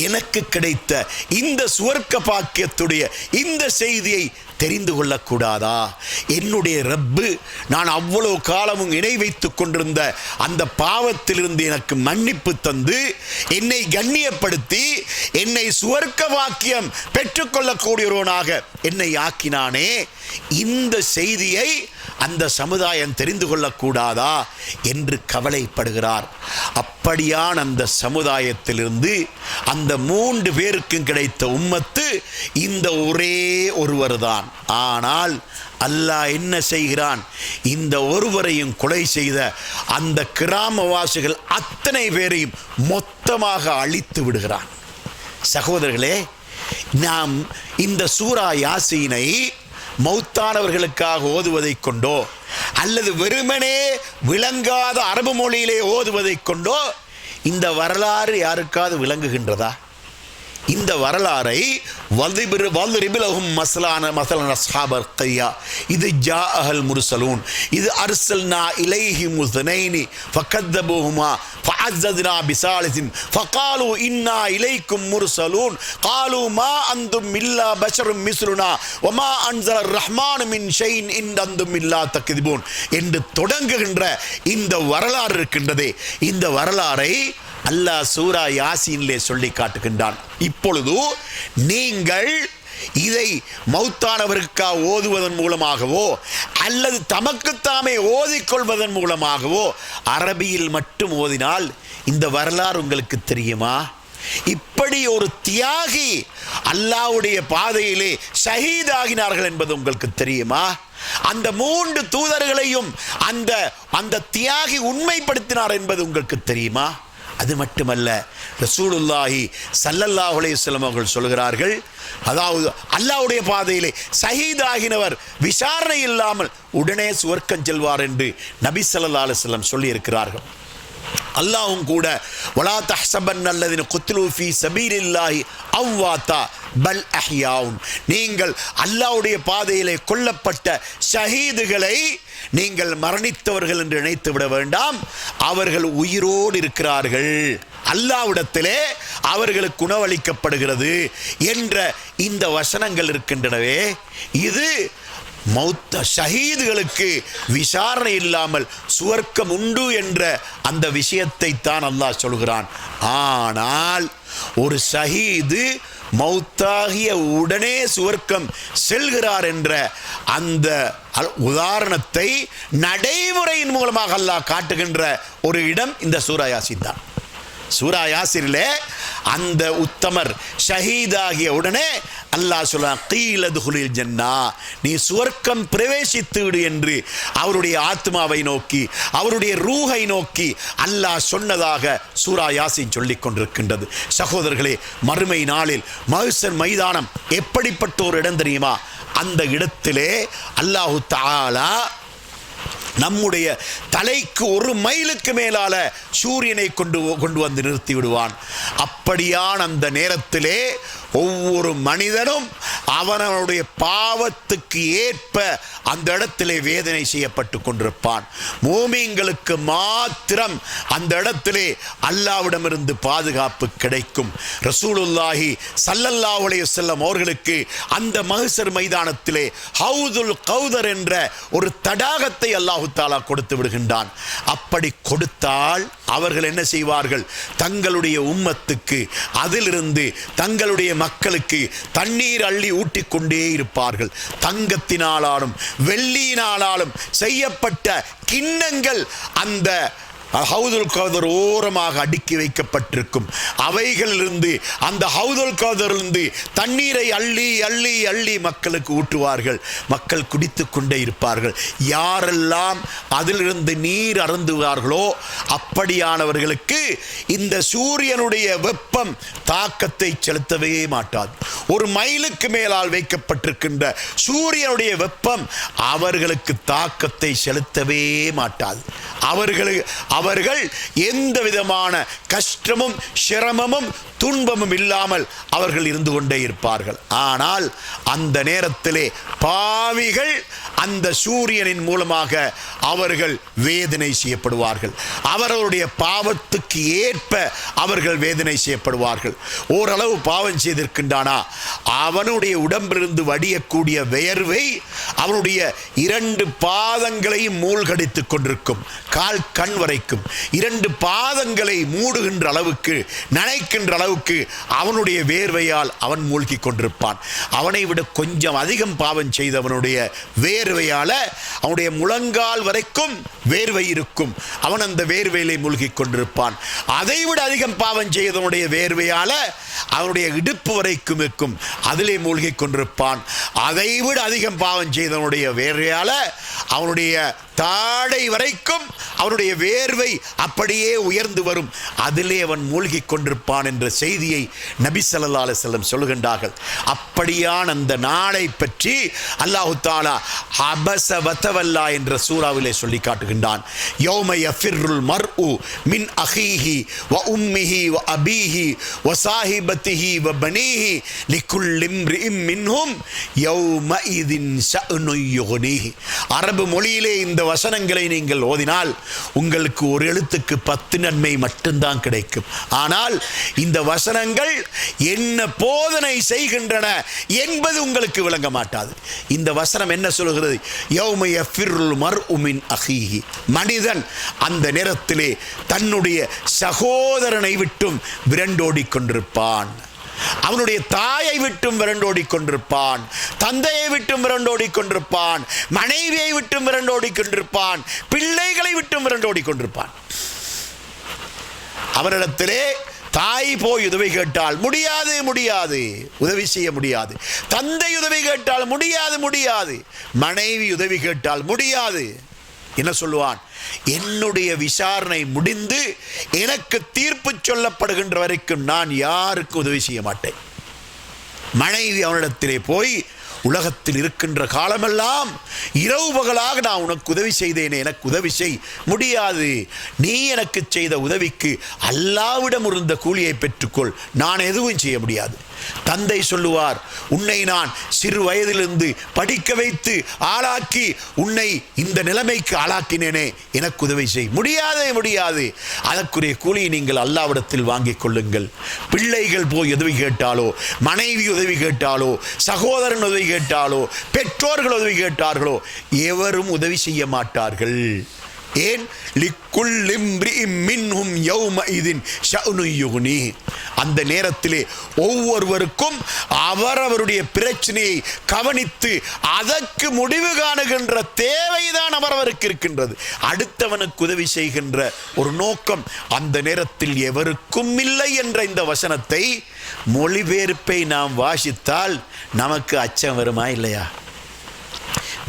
எனக்கு கிடைத்த இந்த சுவர்க்க பாக்கியத்துடைய இந்த செய்தியை தெரிந்து கொள்ளக்கூடாதா? என்னுடைய ரப்பு நான் அவ்வளவு காலமும் இணை வைத்துக் கொண்டிருந்த அந்த பாவத்திலிருந்து எனக்கு மன்னிப்பு தந்து என்னை கண்ணியப்படுத்தி என்னை சுவர்க்க வாக்கியம் பெற்றுக்கொள்ளக்கூடியவனாக என்னை ஆக்கினானே, இந்த செய்தியை அந்த சமுதாயம் தெரிந்து கொள்ளக்கூடாதா என்று கவலைப்படுகிறார். அப்படியான அந்த சமுதாயத்திலிருந்து அந்த 3 பேருக்கும் கிடைத்த உம்மத்து இந்த ஒரே ஒருவர் தான். ஆனால் அல்லாஹ் என்ன செய்கிறான்? இந்த ஒருவரையும் கொலை செய்த அந்த கிராமவாசிகள் அத்தனை பேரையும் மொத்தமாக அழித்து விடுகிறான். சகோதரர்களே, நாம் இந்த சூரா யாசீனை மௌத்தானவர்களுக்காக ஓதுவதை கொண்டோ அல்லது வெறுமனே விளங்காத அரபு மொழியிலே ஓதுவதை கொண்டோ இந்த வரலாறு யாருக்காவது விளங்குகின்றதா? இந்த வரலாறை வல்ரிபிலஹும் மஸலன் அஸ்ஹாபல் கய்யா இது ஜாஅல் முர்சலூன் இது அர்சல்னா இலைஹிம் முஸ்னைனி ஃபகذبوهما ஃபஅஸஸ்னா பிசாலிசின் ஃபகாலு இன்னா இலைக்கும் முர்சலூன் காலு மா அன்தும் இல்லா பஷரும் மிஸ்லுனா வமா அன்ஸலர் ரஹ்மானு மின் ஷைஇன் இன் அன்தும் இல்லா தக்திபூன் என்று தொடங்குகின்ற இந்த வரலாறு இருக்கின்றதே, இந்த வரலாறை அல்லாஹ் சூரா யாசீனிலே சொல்லி காட்டுகின்றான். இப்பொழுது நீங்கள் இதை மௌத்தானவருக்காக ஓதுவதன் மூலமாகவோ அல்லது தமக்குத்தாமே ஓதிக்கொள்வதன் மூலமாகவோ அரபியில் மட்டும் ஓதினால் இந்த வரலாறு உங்களுக்கு தெரியுமா? இப்படி ஒரு தியாகி அல்லாஹ்வுடைய பாதையிலே ஷஹீதாகினார்கள் என்பது உங்களுக்கு தெரியுமா? அந்த 3 தூதர்களையும் அந்த தியாகி உண்மைப்படுத்தினார் என்பது உங்களுக்கு தெரியுமா? அது மட்டுமல்ல, ரசூலுல்லாஹி ஸல்லல்லாஹு அலைஹி வஸல்லம் அவர்கள் சொல்கிறார்கள், அதாவது அல்லாஹ்வுடைய பாதையிலே ஷஹீதாகினவர் விசாரணை இல்லாமல் உடனே சுவர்க்கம் செல்வார் என்று நபி ஸல்லல்லாஹு அலைஹி வஸல்லம் சொல்லி இருக்கிறார்கள். அல்லாஹ்வும் கூட வலா தஹ்ஸபன் அல்லதீன குத்லூ ஃபீ ஸபீலில்லாஹி அவ்வாதா பல் அஹ்யாவுன், நீங்கள் அல்லாஹ்வுடைய பாதையிலே கொல்லப்பட்ட ஷஹீதுகளை நீங்கள் மரணித்தவர்கள் என்று நினைத்து விட வேண்டாம், அவர்கள் உயிரோடு இருக்கிறார்கள், அல்லாஹ்விடத்திலே அவர்களுக்கு உணவளிக்கப்படுகிறது என்ற இந்த வசனங்கள் இருக்கின்றனவே, இது மௌத்த ஷஹீதுகளுக்கு விசாரணை இல்லாமல் சுவர்க்கம் உண்டு என்ற அந்த விஷயத்தை தான் அல்லாஹ் சொல்கிறான். ஆனால் ஒரு ஷஹீது மௌத்தாகிய உடனே சுவர்க்கம் செல்கிறார் என்ற அந்த உதாரணத்தை நடைமுறையின் மூலமாக அல்லாஹ் காட்டுகின்ற ஒரு இடம் இந்த சூரா யாசீன் தான். சூரா யாசிரிலே அந்த உத்தமர் ஷஹீதாகிய உடனே அல்லாஹ் சொல்றான், கீலதுகுலில் ஜன்னா, நீ சுவர்க்கம் பிரவேசித்து விடு என்று அவருடைய ஆத்மாவை நோக்கி, அவருடைய ரூஹை நோக்கி அல்லாஹ் சொன்னதாக சூரா யாசின் சொல்லிக் கொண்டிருக்கின்றது. சகோதரர்களே, மறுமை நாளில் மஹ்ஷர் மைதானம் எப்படிப்பட்ட ஒரு இடம் தெரியுமா? அந்த இடத்திலே அல்லாஹு தஆலா நம்முடைய தலைக்கு 1 மைலுக்கு மேலால சூரியனை கொண்டு வந்து நிறுத்தி விடுவான். அப்படியான அந்த நேரத்திலே ஒவ்வொரு மனிதனும் அவனுடைய பாவத்துக்கு ஏற்ப அந்த இடத்திலே வேதனை செய்யப்பட்டு கொண்டிருப்பான். மூமின்களுக்கு மாத்திரம் அந்த இடத்திலே அல்லாஹ்விடமிருந்து பாதுகாப்பு கிடைக்கும். ரசூலுல்லாஹி ஸல்லல்லாஹு அலைஹி வஸல்லம் அவர்களுக்கு அந்த மஹ்ஷர் மைதானத்திலே ஹவுதுல் கௌதர் என்ற ஒரு தடாகத்தை அல்லாஹ் தஆலா கொடுத்து விடுகின்றான். அப்படி கொடுத்தால் அவர்கள் என்ன செய்வார்கள்? தங்களுடைய உம்மத்துக்கு அதிலிருந்து தங்களுடைய மக்களுக்கு தண்ணீர் அள்ளி ஊட்டிக்கொண்டே இருப்பார்கள். தங்கத்தினாலும் வெள்ளியினாலும் செய்யப்பட்ட கிண்ணங்கள் அந்த ஹவுதுல் கௌதர் ஓரமாக அடுக்கி வைக்கப்பட்டிருக்கும். அவைகளிலிருந்து அந்த ஹவுதுல் கௌதரிலிருந்து தண்ணீரை அள்ளி அள்ளி அள்ளி மக்களுக்கு ஊற்றுவார்கள். மக்கள் குடித்து கொண்டே இருப்பார்கள். யாரெல்லாம் அதிலிருந்து நீர் அருந்துவார்களோ அப்படியானவர்களுக்கு இந்த சூரியனுடைய வெப்பம் தாக்கத்தை செலுத்தவே மாட்டாது. 1 மைலுக்கு மேலால் வைக்கப்பட்டிருக்கின்ற சூரியனுடைய வெப்பம் அவர்களுக்கு தாக்கத்தை செலுத்தவே மாட்டாது. அவர்கள் எந்த விதமான கஷ்டமும் சிரமமும் துன்பமும் இல்லாமல் அவர்கள் இருந்து கொண்டே இருப்பார்கள். ஆனால் அந்த நேரத்திலே பாவிகள் அந்த சூரியனின் மூலமாக அவர்கள் வேதனை செய்யப்படுவார்கள். அவர்களுடைய பாவத்துக்கு ஏற்ப அவர்கள் வேதனை செய்யப்படுவார்கள். ஓரளவு பாவம் செய்திருக்கின்றானா, அவனுடைய உடம்பிலிருந்து வடியக்கூடிய வியர்வை அவனுடைய 2 பாதங்களையும் மூழ்கடித்துக் கொண்டிருக்கும். கால் கண் வரைக்கும் 2 பாதங்களை மூடுகின்ற அளவுக்கு, நனைக்கின்ற அளவுக்கு அவனுடைய வேர்வையால் அவன் மூழ்கி கொண்டிருப்பான். அவனை விட கொஞ்சம் அதிகம் பாவம் செய்தவனுடைய வேர்வையால அவனுடைய முழங்கால் வரைக்கும் வேர்வை இருக்கும். அவன் அந்த வேர்வையிலே மூழ்கி கொண்டிருப்பான். அதைவிட அதிகம் பாவம் செய்தவனுடைய வேர்வையால அவனுடைய இடுப்பு வரைக்கும் இருக்கும், அதிலே மூழ்கி கொண்டிருப்பான். அதைவிட அதிகம் பாவம் செய்தவனுடைய வேர்வையால அவனுடைய தாடை வரைக்கும் அவனுடைய வேர்வை அப்படியே உயர்ந்து வரும், அதிலே அவன் மூழ்கி கொண்டிருப்பான் என்ற செய்தியை நபி ஸல்லல்லாஹு அலைஹி வஸல்லம் சொல்கின்றார்கள். அப்படியான அந்த நாளை பற்றி அல்லாஹ் தஆலா அபஸ வதவல்லா என்ற சூறாவிலே சொல்லி காட்டுகின்றான். யௌம யஃபிருல் மர்உ மின் அஹீஹி வ உம்மிஹி வ அபீஹி வ ஸாஹிபத்திஹி வ பனீஹி லிகுல்லி இம்ரிஇம் மின்ஹும் யௌமஇதின் ஷஅனு யுக்னீஹி. அரபு மொழியிலே இந்த வசனங்களை நீங்கள் ஓதினால் உங்களுக்கு ஒரு எழுத்துக்கு 10 நன்மை மட்டும்தான் கிடைக்கும். ஆனால் இந்த வசனங்கள் என்ன போதனை செய்கின்றன என்பது உங்களுக்கு விளங்க மாட்டாது. இந்த வசனம் என்ன சொல்கிறது? யௌம யஃபிருல் மர்உ மின் அஹீஹி. மனிதன் அந்த நேரத்திலே தன்னுடைய சகோதரனை விட்டும் விரண்டோடிக் கொண்டிருப்பான். அவனுடைய தாயை விட்டும் விரண்டோடி கொண்டிருப்பான், தந்தையை விட்டும் விரண்டோடி கொண்டிருப்பான், மனைவியை விட்டும் விரண்டோடி கொண்டிருப்பான், பிள்ளைகளை விட்டும் விரண்டோடி கொண்டிருப்பான். அவரிடத்திலே தாய் போய் உதவி கேட்டால் முடியாது, உதவி செய்ய முடியாது. தந்தை உதவி கேட்டால் முடியாது, மனைவி உதவி கேட்டால் முடியாது. என்ன சொல்லுவான்? என்னுடைய விசாரணை முடிந்து எனக்கு தீர்ப்பு சொல்லப்படுகின்ற வரைக்கும் நான் யாருக்கு உதவி செய்ய மாட்டேன். மனைவி அவனிடத்திலே போய், உலகத்தில் இருக்கின்ற காலமெல்லாம் இரவு பகலாக நான் உனக்கு உதவி செய்தேனே, எனக்கு உதவி செய். முடியாது, நீ எனக்கு செய்த உதவிக்கு அல்லாஹ்விடம் இருந்த கூலியை பெற்றுக்கொள், நான் எதுவும் செய்ய முடியாது. தந்தை சொல்லுவார், உன்னை நான் சிறு வயதிலிருந்து படிக்க வைத்து ஆளாக்கி உன்னை இந்த நிலைமைக்கு ஆளாக்கினேனே, எனக்கு உதவி செய். முடியாது, அதற்குரிய கூலியை நீங்கள் அல்லாஹ்விடத்தில் வாங்கிக் கொள்ளுங்கள். பிள்ளைகள் போய் உதவி கேட்டாலோ, மனைவி உதவி கேட்டாலோ, சகோதரன் உதவி கேட்டாலோ, பெற்றோர்கள் உதவி கேட்டார்களோ, எவரும் உதவி செய்ய மாட்டார்கள். ஏன் லிக்குல் இம்ரிஇம் மின்ஹும் யௌமஇதின் ஷஅனு யுக்னி. அந்த நேரத்திலே ஒவ்வொருவருக்கும் அவரவருடைய பிரச்சனையை கவனித்து அதற்கு முடிவு காணுகின்ற தேவைதான் அவரவருக்கு இருக்கின்றது. அடுத்தவனுக்கு உதவி செய்கின்ற ஒரு நோக்கம் அந்த நேரத்தில் எவருக்கும் இல்லை என்ற இந்த வசனத்தை மொழிபெயர்ப்பை நாம் வாசித்தால் நமக்கு அச்சம் வருமா இல்லையா?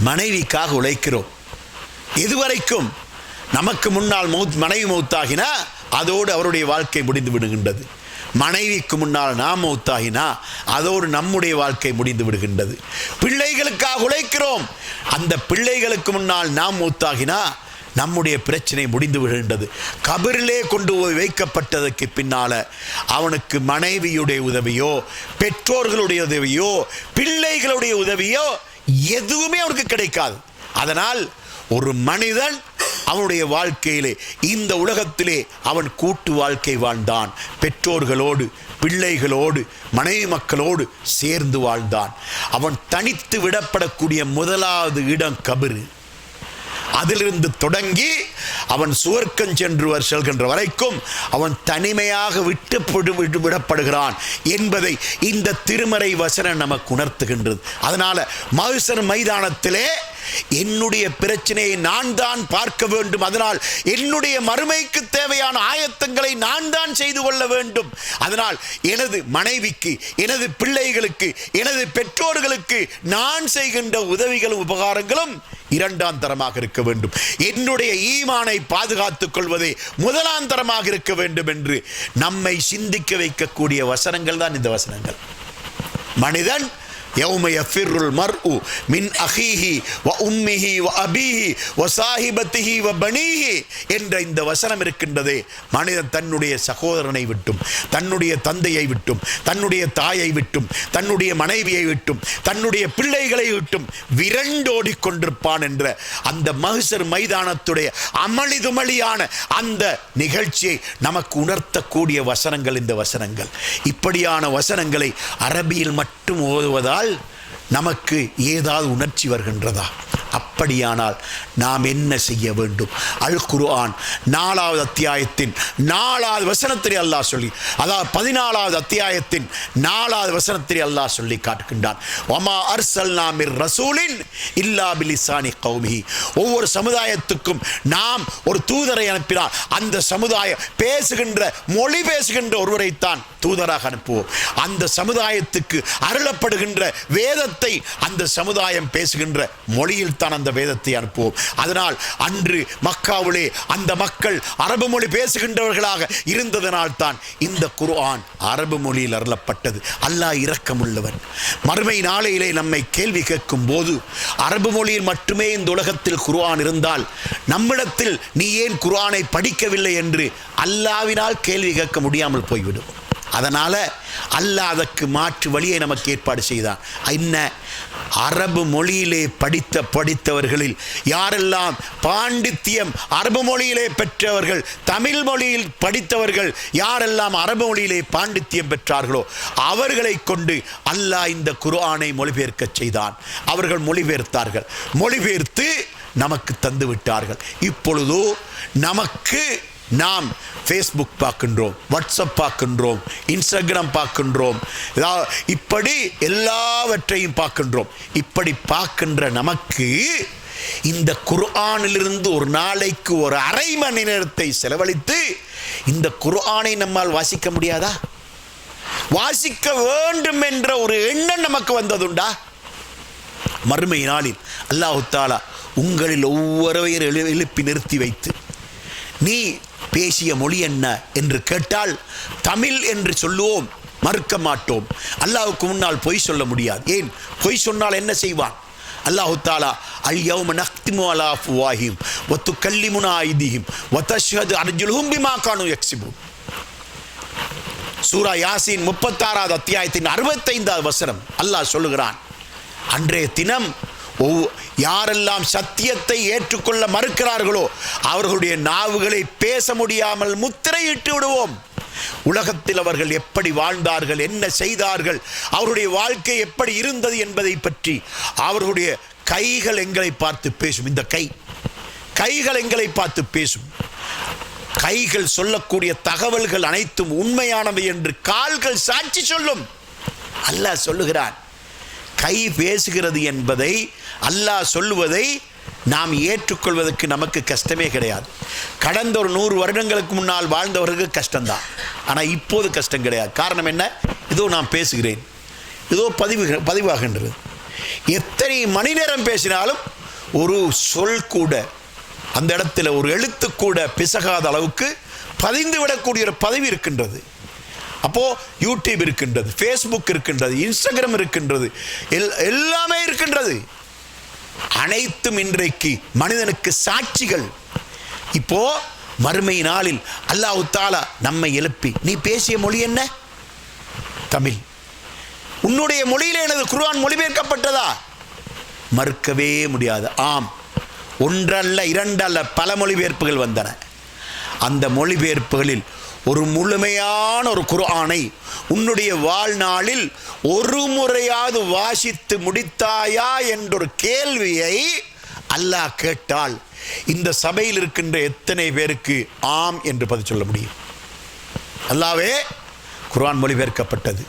மனைவிக்காக உழைக்கிறோம். இதுவரைக்கும் நமக்கு முன்னால் மனைவி மௌத்தாகினா அதோடு அவருடைய வாழ்க்கை முடிந்து விடுகின்றது. மனைவிக்கு முன்னால் நாம் மௌத்தாகினா அதோடு நம்முடைய வாழ்க்கை முடிந்து விடுகின்றது. பிள்ளைகளுக்காக உழைக்கிறோம். அந்த பிள்ளைகளுக்கு முன்னால் நாம் மௌத்தாகினா நம்முடைய பிரச்சனை முடிந்து விடுகின்றது. கபரிலே கொண்டு போய் வைக்கப்பட்டதற்கு பின்னால அவனுக்கு மனைவியுடைய உதவியோ பெற்றோர்களுடைய உதவியோ பிள்ளைகளுடைய உதவியோ எதுவுமே அவனுக்கு கிடைக்காது. அதனால் ஒரு மனிதன் அவனுடைய வாழ்க்கையிலே இந்த உலகத்திலே அவன் கூட்டு வாழ்க்கை வாழ்ந்தான். பெற்றோர்களோடு பிள்ளைகளோடு மனைவி மக்களோடு சேர்ந்து வாழ்ந்தான். அவன் தனித்து விடப்படக்கூடிய முதலாவது இடம் கபரு. அதிலிருந்து தொடங்கி அவன் சுவர்க்கம் செல்கின்ற வரைக்கும் அவன் தனிமையாக விடப்படுகிறான் என்பதை இந்த திருமறை வசனம் நமக்கு உணர்த்துகின்றது. அதனால மஹ்ஷர் மைதானத்திலே என்னுடைய பிரச்சனையை நான் தான் பார்க்க வேண்டும். அதனால் என்னுடைய மறுமைக்கு தேவையான ஆயத்தங்களை நான் தான் செய்து கொள்ள வேண்டும். அதனால் எனது மனைவிக்கு, எனது பிள்ளைகளுக்கு, எனது பெற்றோர்களுக்கு நான் செய்கின்ற உதவிகளும் உபகாரங்களும் இரண்டாம் தரமாக இருக்க வேண்டும். என்னுடைய ஈமானை பாதுகாத்துக் கொள்வதே முதலாம் தரமாக இருக்க வேண்டும் என்று நம்மை சிந்திக்க வைக்கக்கூடிய வசனங்கள் தான் இந்த வசனங்கள். மனிதன் யௌம யஃபிருல் மர்உ மின் அஹீஹி வ உம்மிஹி வ அபீஹி வ சாஹிபத்திஹி வ பனீஹி என்ற இந்த வசனம் இருக்கின்றதே, மனிதன் தன்னுடைய சகோதரனை விட்டும், தன்னுடைய தந்தையை விட்டும், தன்னுடைய தாயை விட்டும், தன்னுடைய மனைவியை விட்டும், தன்னுடைய பிள்ளைகளை விட்டும் விரண்டோடி கொண்டிருப்பான் என்ற அந்த மஹ்ஷர் மைதானத்துடைய அமளிதுமளியான அந்த நிகழ்ச்சியை நமக்கு உணர்த்தக்கூடிய வசனங்கள் இந்த வசனங்கள். இப்படியான வசனங்களை அரபியில் மட்டும் ஓதுவதால் நமக்கு ஏதாவது உணர்ச்சி வருகின்றதா? அப்படியானால் நாம் என்ன செய்ய வேண்டும்? அல் குர்ஆன் 4வது அத்தியாயத்தின் 4வது வசனத்திலே அல்லாஹ் சொல்லி, அதாவது 14வது அத்தியாயத்தின் 4வது வசனத்திலே அல்லாஹ் சொல்லி காட்டுகின்றான், வமா அர்சல்னா மிர் ரசூலின் இல்லா பிலிசானி கௌமிஹி. ஒவ்வொரு சமுதாயத்துக்கும் நாம் ஒரு தூதரை அனுப்பினால் அந்த சமுதாயம் பேசுகின்ற மொழி பேசுகின்ற ஒருவரைத்தான் தூதராக அனுப்புவோம். அந்த சமுதாயத்துக்கு அருளப்படுகின்ற வேதத்தை அந்த சமுதாயம் பேசுகின்ற மொழியில் தான் அந்த வேதத்தை அனுப்புவோம். அதனால் அன்று மக்காவிலே அந்த மக்கள் அரபு மொழி பேசுகின்றவர்களாக இருந்ததனால் தான் இந்த குர்ஆன் அரபு மொழியில் அருளப்பட்டது. அல்லாஹ் இரக்கமுள்ளவன். மறுமை நாளையிலே நம்மை கேள்வி கேட்கும் போது அரபு மொழியில் மட்டுமே இந்த உலகத்தில் குர்ஆன் இருந்தால் நம்மிடத்தில் நீ ஏன் குர்ஆனை படிக்கவில்லை என்று அல்லாஹ்வினால் கேள்வி கேட்க முடியாமல் போய்விடும். அதனால அல்லாஹ் அதற்கு மாற்று வழியை நமக்கு ஏற்பாடு செய்தான். என்ன? அரபு மொழியிலே படித்தவர்களில் யாரெல்லாம் பாண்டித்தியம் அரபு மொழியிலே பெற்றவர்கள், தமிழ் மொழியில் படித்தவர்கள் யாரெல்லாம் அரபு மொழியிலே பாண்டித்தியம் பெற்றார்களோ அவர்களை கொண்டு அல்லாஹ் இந்த குர்ஆனை மொழிபெயர்க்க செய்தான். அவர்கள் மொழிபெயர்த்தார்கள். மொழிபெயர்த்து நமக்கு தந்து விட்டார்கள். இப்பொழுதோ நமக்கு நாம் ஃபேஸ்புக் பார்க்கின்றோம், வாட்ஸ்அப் பார்க்கின்றோம், இன்ஸ்டாகிராம் பார்க்கின்றோம், இப்படி எல்லாவற்றையும் பார்க்கின்றோம். இப்படி பார்க்கின்ற நமக்கு இந்த குர்ஆனிலிருந்து ஒரு நாளைக்கு ஒரு அரை மணி நேரத்தை செலவழித்து இந்த குர்ஆனை நம்மால் வாசிக்க முடியாதா? வாசிக்க வேண்டும் என்ற ஒரு எண்ணம் நமக்கு வந்ததுண்டா? மறுமை நாளில் அல்லாஹ் தஆலா உங்களில் ஒவ்வொருவரையும் எழுப்பி நிறுத்தி வைத்து நீ பேசிய மொழி என்ன என்று கேட்டால் தமிழ் என்று சொல்லுவோம், மறுக்க மாட்டோம். அல்லாஹ்வுக்கு முன்னால் பொய் சொல்ல முடியாது. ஏன்? பொய் சொன்னால் என்ன செய்வான்? அல்லாஹ் தஆலா அல் யௌம நக்திமு அலா அஃப்வாஹிஹிம் வ துகல்லிமுனா ஐதிஹிம் வ தஷ்ஹது அர்ஜுலுஹும் பிமா கானூ யக்ஸிபூன். சூரா யாசீன் 36வது அத்தியாயத்தின் 65வது வசனம் அல்லாஹ் சொல்லுகிறான், அன்றைய தினம் யாரெல்லாம் சத்தியத்தை ஏற்றுக்கொள்ள மறுக்கிறார்களோ அவர்களுடைய நாவுகளை பேச முடியாமல் முத்திரையிட்டு விடுவோம். உலகத்தில் அவர்கள் எப்படி வாழ்ந்தார்கள், என்ன செய்தார்கள், அவருடைய வாழ்க்கை எப்படி இருந்தது என்பதை பற்றி அவர்களுடைய கைகள் எங்களை பார்த்து பேசும். இந்த கைகள் எங்களை பார்த்து பேசும். கைகள் சொல்லக்கூடிய தகவல்கள் அனைத்தும் உண்மையானவை என்று கால்கள் சாட்சி சொல்லும். அல்லாஹ் சொல்லுகிறான், கை பேசுகிறது என்பதை, அல்லாஹ் சொல்லுவதை நாம் ஏற்றுக்கொள்வதற்கு நமக்கு கஷ்டமே கிடையாது. கடந்த ஒரு 100 வருடங்களுக்கு முன்னால் வாழ்ந்தவர்களுக்கு கஷ்டம்தான், ஆனால் இப்போது கஷ்டம் கிடையாது. காரணம் என்ன? இதோ நான் பேசுகிறேன், இதோ பதிவாகின்றது. எத்தனை மணி நேரம் பேசினாலும் ஒரு சொல் கூட, அந்த இடத்துல ஒரு எழுத்து கூட பிசகாத அளவுக்கு பதிந்து விடக்கூடிய ஒரு பதவி இருக்கின்றது. அப்போது யூடியூப் இருக்கின்றது, ஃபேஸ்புக் இருக்கின்றது, இன்ஸ்டாகிராம் இருக்கின்றது, எல்லாமே இருக்கின்றது. அனைத்தும் இன்றைக்கு மனிதனுக்கு சாட்சிகள். இப்போ மறுமை நாளில் அல்லாஹ் தஆலா நம்மை எழுப்பி, நீ பேசிய மொழி என்ன? தமிழ். உன்னுடைய மொழியிலே எனது குர்ஆன் மொழிபெயர்க்கப்பட்டதா? மறுக்கவே முடியாது. ஆம், ஒன்றல்ல இரண்டல்ல பல மொழிபெயர்ப்புகள் வந்தன. அந்த மொழிபெயர்ப்புகளில் ஒரு முழுமையான ஒரு குர்ஆனை உன்னுடைய வாழ்நாளில் ஒரு முறையாவது வாசித்து முடித்தாயா என்றொரு கேள்வியை அல்லாஹ் கேட்டால் இந்த சபையில் இருக்கின்ற எத்தனை பேருக்கு ஆம் என்று பதில் சொல்ல முடியும்? அல்லாஹ்வே, குர்ஆன் மொழிபெயர்க்கப்பட்டது,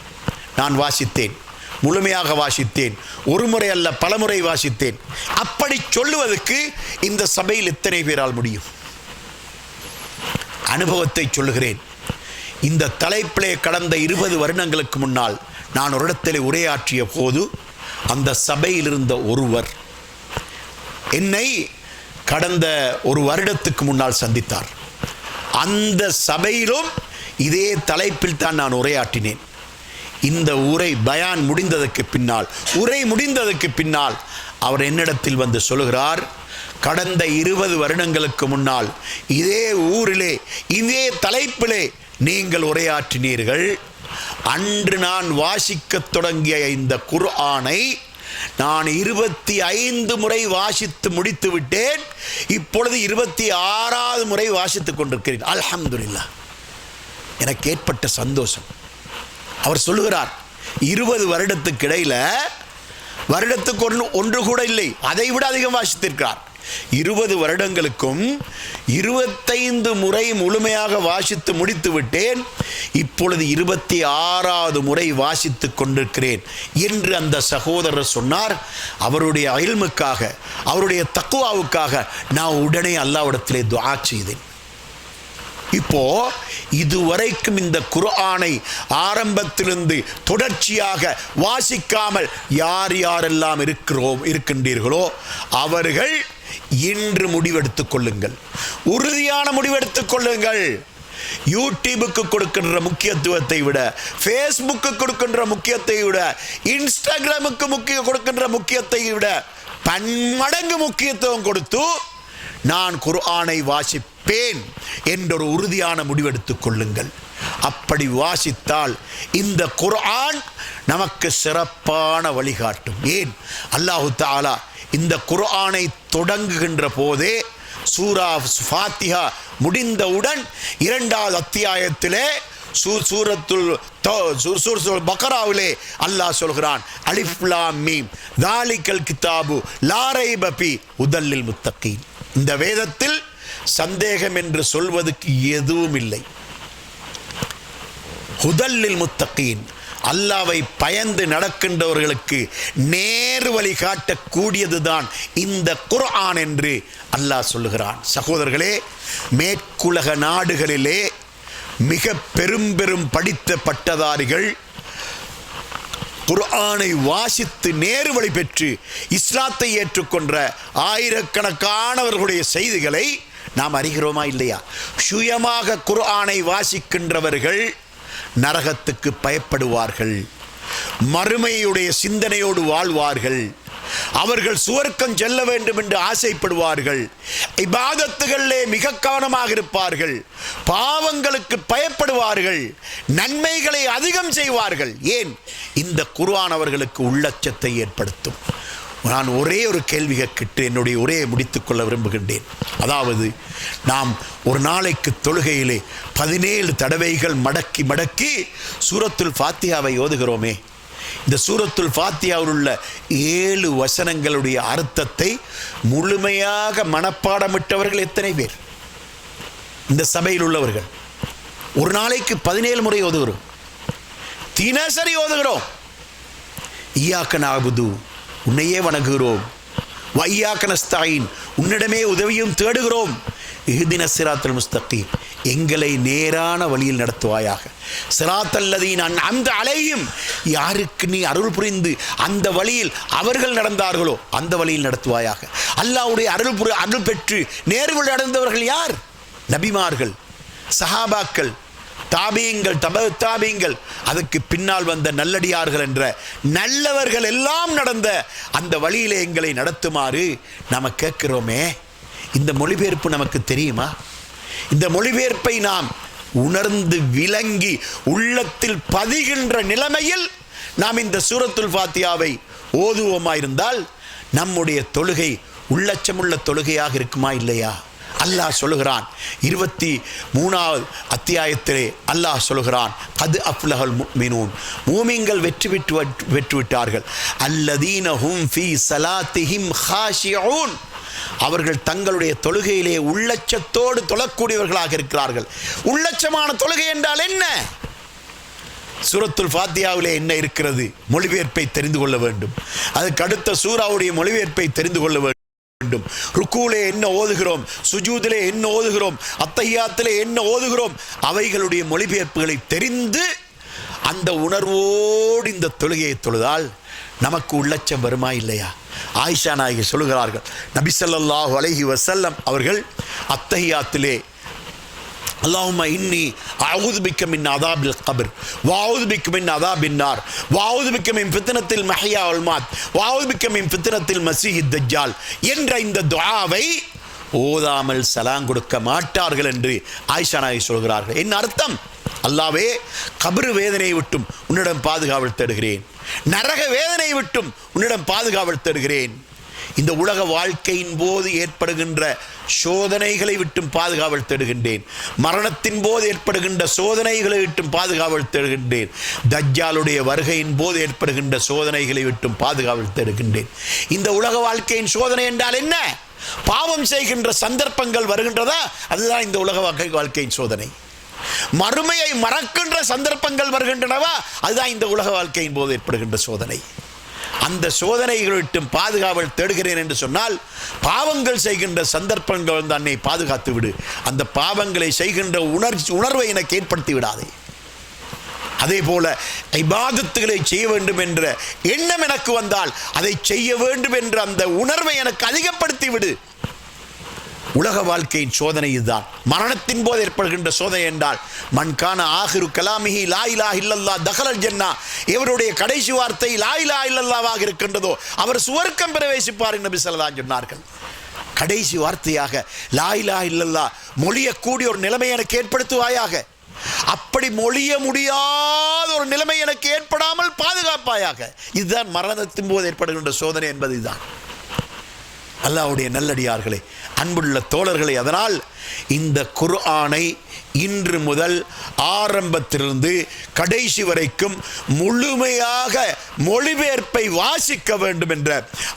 நான் வாசித்தேன், முழுமையாக வாசித்தேன், ஒரு முறை அல்ல பல முறை வாசித்தேன். அப்படி சொல்லுவதற்கு இந்த சபையில் எத்தனை பேரால் முடியும்? அனுபவத்தை சொல்லுகிறேன். இந்த தலைப்பிலே கடந்த 20 வருடங்களுக்கு முன்னால் நான் ஒரு இடத்திலே உரையாற்றிய போது அந்த சபையில் இருந்த ஒருவர் என்னை கடந்த ஒரு வருடத்துக்கு முன்னால் சந்தித்தார். அந்த சபையிலும் இதே தலைப்பில் தான் நான் உரையாற்றினேன். இந்த உரை முடிந்ததற்கு பின்னால் அவர் என்னிடத்தில் வந்து சொல்கிறார், கடந்த 20 வருடங்களுக்கு முன்னால் இதே ஊரிலே இதே தலைப்பிலே நீங்கள் உரையாற்றினீர்கள். அன்று நான் வாசிக்கத் தொடங்கிய இந்த குர்ஆனை நான் 25 முறை வாசித்து முடித்து விட்டேன். இப்பொழுது 26வது முறை வாசித்துக் கொண்டிருக்கிறேன். அல்ஹம்துலில்லாஹ். எனக்கு ஏற்பட்ட சந்தோஷம். அவர் சொல்லுகிறார், 20 வருடத்துக்கு இடையில வருடத்துக்கு ஒன்று கூட இல்லை, அதை விட அதிகம் வாசித்திருக்கிறார். 20 வருடங்களுக்கும் 25 முறை முழுமையாக வாசித்து முடித்து விட்டேன். இப்பொழுது 26வது முறை வாசித்து கொண்டிருக்கிறேன் என்று அந்த சகோதரர் சொன்னார். அவருடைய இல்முக்காக, அவருடைய தக்வாவுக்காக நான் உடனே அல்லாஹ்விடத்திலே துஆ செய்தேன். இப்போ இதுவரைக்கும் இந்த குர்ஆனை ஆரம்பத்திலிருந்து தொடர்ச்சியாக வாசிக்காமல் யாரெல்லாம் இருக்கின்றீர்களோ அவர்கள் இன்று முடிவெடுத்துக் கொள்ளுங்கள், உறுதியான முடிவெடுத்துக் கொள்ளுங்கள். யூடியூபுக்கு கொடுக்கின்ற முக்கியத்துவத்தை விட, ஃபேஸ்புக்கு கொடுக்கின்ற முக்கியத்தை விட, இன்ஸ்டாகிராமுக்கு கொடுக்கின்ற முக்கியத்தை விட பன்மடங்கு முக்கியத்துவம் கொடுத்து நான் குர்ஆனை வாசிப்பேன் என்றொரு உறுதியான முடிவெடுத்துக் கொள்ளுங்கள். அப்படி வாசித்தால் இந்த குர்ஆன் நமக்கு சிறப்பான வழிகாட்டும். ஏன்? அல்லாஹு தஆலா இந்த குர்ஆனை தொடங்குகின்ற போதே சூரா ஃபாத்திஹா முடிந்தவுடன் 2வது அத்தியாயத்திலே சூரத்துல் பக்ராவிலே அல்லாஹ் சொல்கிறான், அலிஃப் லாம் மீம் தாலிகல் கிதாபு லா ரைப ஃபீ ஹுதல் லில் முத்தகீன். இந்த வேதத்தில் சந்தேகம் என்று சொல்வதற்கு எதுவும் இல்லை. ஹுதல் லில் முத்தகீன், அல்லாஹ்வை பயந்து நடக்கின்றவர்களுக்கு நேர் வழி காட்டக்கூடியதுதான் இந்த குர்ஆன் என்று அல்லாஹ் சொல்லுகிறான். சகோதரர்களே, மேற்குலக நாடுகளிலே மிக பெரும் படித்த பட்டதாரிகள் குர்ஆனை வாசித்து நேர்வழி பெற்று இஸ்லாத்தை ஏற்றுக்கொண்ட ஆயிரக்கணக்கானவர்களுடைய செய்திகளை நாம் அறிகிறோமா இல்லையா? சுயமாக குர்ஆனை வாசிக்கின்றவர்கள் நரகத்துக்கு பயப்படுவார்கள், மறுமையுடைய சிந்தனையோடு வாழ்வார்கள், அவர்கள் சுவர்க்கம் செல்ல வேண்டும் என்று ஆசைப்படுவார்கள், இபாதத்துகளிலே மிக கவனமாக இருப்பார்கள், பாவங்களுக்கு பயப்படுவார்கள், நன்மைகளை அதிகம் செய்வார்கள். ஏன்? இந்த குர்ஆன் அவர்களுக்கு உள்ளச்சத்தை ஏற்படுத்தும். நான் ஒரே ஒரு கேள்வி கேட்டு என்னுடைய உரையை முடித்துக்கொள்ள விரும்புகின்றேன். அதாவது, நாம் ஒரு நாளைக்கு தொழுகையிலே 17 தடவைகள் மடக்கி சூரத்துல் ஃபாத்திஹாவை ஓதுகிறோமே, இந்த சூரத்துல் ஃபாத்தியாவில் உள்ள 7 வசனங்களுடைய அர்த்தத்தை முழுமையாக மனப்பாடமிட்டவர்கள் எத்தனை பேர்? இந்த சபையில் உள்ளவர்கள் ஒரு நாளைக்கு 17 முறை ஓதுகிறோம், தினசரி ஓதுகிறோம். ஈயாக்க நஅபுது, உன்னையே வணங்குகிறோம். வ ஈயாக்க நஸ்தஈன், உன்னிடமே உதவியும் தேடுகிறோம். இஹ்தின ஸிராத்தல் முஸ்தகீம், எங்களை நேரான வழியில் நடத்துவாயாக. ஸிராத்தல்லதீன அன்அம்த அலைஹிம், யாருக்கு நீ அருள் புரிந்து அந்த வழியில் அவர்கள் நடந்தார்களோ அந்த வழியில் நடத்துவாயாக. அல்லாஹ்வுடைய அருள் பெற்று நேர்வழி அடைந்தவர்கள் யார்? நபிமார்கள், சஹாபாக்கள், தாபீங்கள், தாபீங்கள், அதற்கு பின்னால் வந்த நல்லடியார்கள் என்ற நல்லவர்கள் எல்லாம் நடந்த அந்த வழியிலே எங்களை நடத்துமாறு நாம கேட்கிறோமே. இந்த மொழிபெயர்ப்பு நமக்கு தெரியுமா? இந்த மொழிபெயர்ப்பை நாம் உணர்ந்து விளங்கி உள்ளத்தில் பதிகின்ற நிலைமையில் நாம் இந்த சூரத்துல் ஃபாத்தியாவை ஓதுவோமாயிருந்தால் நம்முடைய தொழுகை உள்ளச்சமுள்ள தொழுகையாக இருக்குமா இல்லையா? அல்லாஹ் சொல்லுகிறான் 23வது அத்தியாயத்திலே அல்லாஹ் சொல்லுகிறான், கது அஃப்லஹல் முஃமினூன், மூமின்கள் வெற்றி விட்டார்கள். அல்லதீன ஹும் ஃபீ ஸலாத்திஹிம் ஹாஷிஊன், அவர்கள் தங்களுடைய தொழுகையிலே உள்ளச்சத்தோடு தொழக்கூடியவர்களாக இருக்கிறார்கள். உள்ளச்சமான தொழுகை என்றால் என்ன? சூரத்துல் ஃபாத்தியாவிலே என்ன இருக்கிறது? மொழிபெயர்ப்பை தெரிந்து கொள்ள வேண்டும். அதுக்கு அடுத்த சூராவுடைய மொழிபெயர்ப்பை தெரிந்து கொள்ள வேண்டும். ருக்கூலே என்ன ஓதுகிறோம், சுஜூதிலே என்ன ஓதுகிறோம், அத்தஹியாத்திலே என்ன ஓதுகிறோம், அவைகளுடைய மொழிபெயர்ப்புகளை தெரிந்து அந்த உணர்வோடு இந்த தொழுகையை தொழுதால் நமக்கு உள்ளச்சம் வருமா இல்லையா? ஆயிஷா நாயகி சொல்லுகிறார்கள், நபி ஸல்லல்லாஹு அலைஹி வஸல்லம் அவர்கள் அத்தஹியாத்திலே அல்லாஹும்ம இன்னி அஊது பிக்க மின் அஸாபில் கப்ர் வ அஊது பிக்க மின் அஸாபின் நார் வ அஊது பிக்க மின் ஃபித்னத்தில் மஹ்யா வல் மாத் வ அஊது பிக்க மின் ஃபித்னத்தில் மஸீஹித் தஜ்ஜால் என்ற இந்த துஆவை ஓதாமல் சலாம் கொடுக்க மாட்டார்கள் என்று ஆயிஷா நாயகி சொல்கிறார்கள். என்ன அர்த்தம்? அல்லாஹ்வே, கப்ர் வேதனையை விட்டும் உன்னிடம் பாதுகாவல் தேடுகிறேன், நரக வேதனையை விட்டும் உன்னிடம் பாதுகாவல் தேடுகிறேன், இந்த உலக வாழ்க்கையின் போது ஏற்படுகின்ற சோதனைகளை விட்டும் பாதுகாவல் தேடுகின்றேன், மரணத்தின் போது ஏற்படுகின்ற சோதனைகளை விட்டும் பாதுகாவல் தேடுகின்றேன், தஜ்ஜாலுடைய வருகையின் போது ஏற்படுகின்ற சோதனைகளை விட்டும் பாதுகாவல் தேடுகின்றேன். இந்த உலக வாழ்க்கையின் சோதனை என்றால் என்ன? பாவம் செய்கின்ற சந்தர்ப்பங்கள் வருகின்றதா? அதுதான் இந்த உலக வாழ்க்கையின் சோதனை. மறுமையை மறக்கின்ற சந்தர்ப்பங்கள் வருகின்றனவா? அதுதான் இந்த உலக வாழ்க்கையின் போது ஏற்படுகின்ற சோதனை. அந்த சோதனைகளிட்டும் பாதுகாவல் தேடுகிறேன் என்று சொன்னால் பாவங்கள் செய்கின்ற சந்தர்ப்பங்கள் தன்னை பாதுகாத்து விடு. அந்த பாவங்களை செய்கின்ற உணர்வை எனக்கு ஏற்படுத்தி விடாதே. அதே போல இபாதத்துகளை செய்ய வேண்டும் என்ற எண்ணம் எனக்கு வந்தால் அதை செய்ய வேண்டும் என்ற அந்த உணர்வை எனக்கு அதிகப்படுத்தி விடு. உலக வாழ்க்கையின் சோதனை இதுதான். மரணத்தின் போது ஏற்படுகின்ற சோதனை என்றால் மன்கான ஆகிரு கலாமிஹி லா இலாஹ இல்லல்லாஹ் தகலல் ஜன்னா, இவருடைய கடைசி வார்த்தை லா இலாஹ இல்லல்லாஹ்வாக இருக்கின்றதோ அவர் சுவர்க்கம் பிரவேசிப்பார் என்று நபி ஸல்லல்லாஹு அலைஹி வஸல்லம் சொன்னார்கள். கடைசி வார்த்தையாக லா இலாஹ இல்லல்லாஹ் மொழியக்கூடிய ஒரு நிலைமை எனக்கு ஏற்படுத்துவாயாக. அப்படி மொழிய முடியாத ஒரு நிலைமை எனக்கு ஏற்படாமல் பாதுகாப்பாயாக. இதுதான் மரணத்தின் போது ஏற்படுகின்ற சோதனை என்பது இதுதான். அல்லாஹ்வுடைய நல்லடியார்களே, அன்புள்ள தோழர்களே, அதனால் இந்த குர்ஆனை இன்று முதல் ஆரம்பத்திலிருந்து கடைசி வரைக்கும் முழுமையாக மொழிபெயர்ப்பை வாசிக்க வேண்டும் என்ற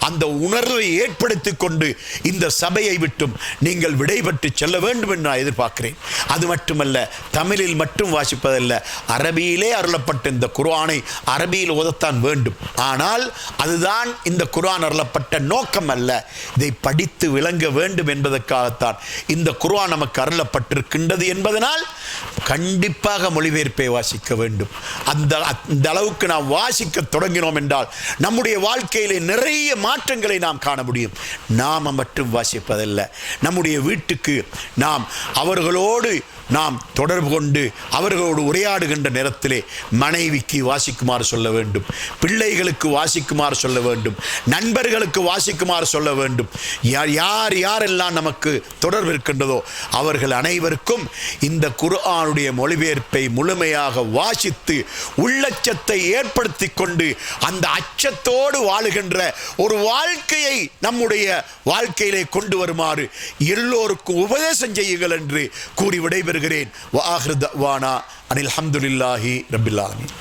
அந்த உணர்வை ஏற்படுத்தி கொண்டு இந்த சபையை விட்டும் நீங்கள் விடைபெற்று செல்ல வேண்டும் என்று நான் எதிர்பார்க்கிறேன். அது மட்டுமல்ல, தமிழில் மட்டும் வாசிப்பதல்ல, அரபியிலே அருளப்பட்ட இந்த குர்ஆனை அரபியில் ஓதத்தான் வேண்டும். ஆனால் அதுதான் இந்த குர்ஆன் அருளப்பட்ட நோக்கம் அல்ல. இதை படித்து விளங்க வேண்டும் என்பதற்காகத்தான் இந்த குர்ஆன் நமக்கு அருளப்பட்டிருக்கின்றது என்பதனால் கண்டிப்பாக மொழிபெயர்ப்பை வாசிக்க வேண்டும். அந்த அளவுக்கு நாம் வாசிக்க தொடங்கினோம் என்றால் நம்முடைய வாழ்க்கையிலே நிறைய மாற்றங்களை நாம் காண முடியும். நாம் மட்டும் வாசிப்பதல்ல, நம்முடைய வீட்டுக்கு நாம் அவர்களோடு நாம் தொடர்பு கொண்டு அவர்களோடு உரையாடுகின்ற நேரத்திலே மனைவிக்கு வாசிக்குமாறு சொல்ல வேண்டும், பிள்ளைகளுக்கு வாசிக்குமாறு சொல்ல வேண்டும், நண்பர்களுக்கு வாசிக்குமாறு சொல்ல வேண்டும். யாரெல்லாம் நமக்கு தொடர்பு இருக்கின்றதோ அவர்கள் அனைவருக்கும் இந்த குர்ஆனுடைய மொழிபெயர்ப்பை முழுமையாக வாசித்து உள்ளச்சத்தை ஏற்படுத்தி கொண்டு அந்த அச்சத்தோடு வாழுகின்ற ஒரு வாழ்க்கையை நம்முடைய வாழ்க்கையிலே கொண்டு வருமாறு எல்லோருக்கும் உபதேசம் செய்யுங்கள் என்று கூறி விடைபெறுகிறேன். வஆகிரு தஅவானா அனில் ஹம்துலில்லாஹி ரப்பில் ஆலமீன்.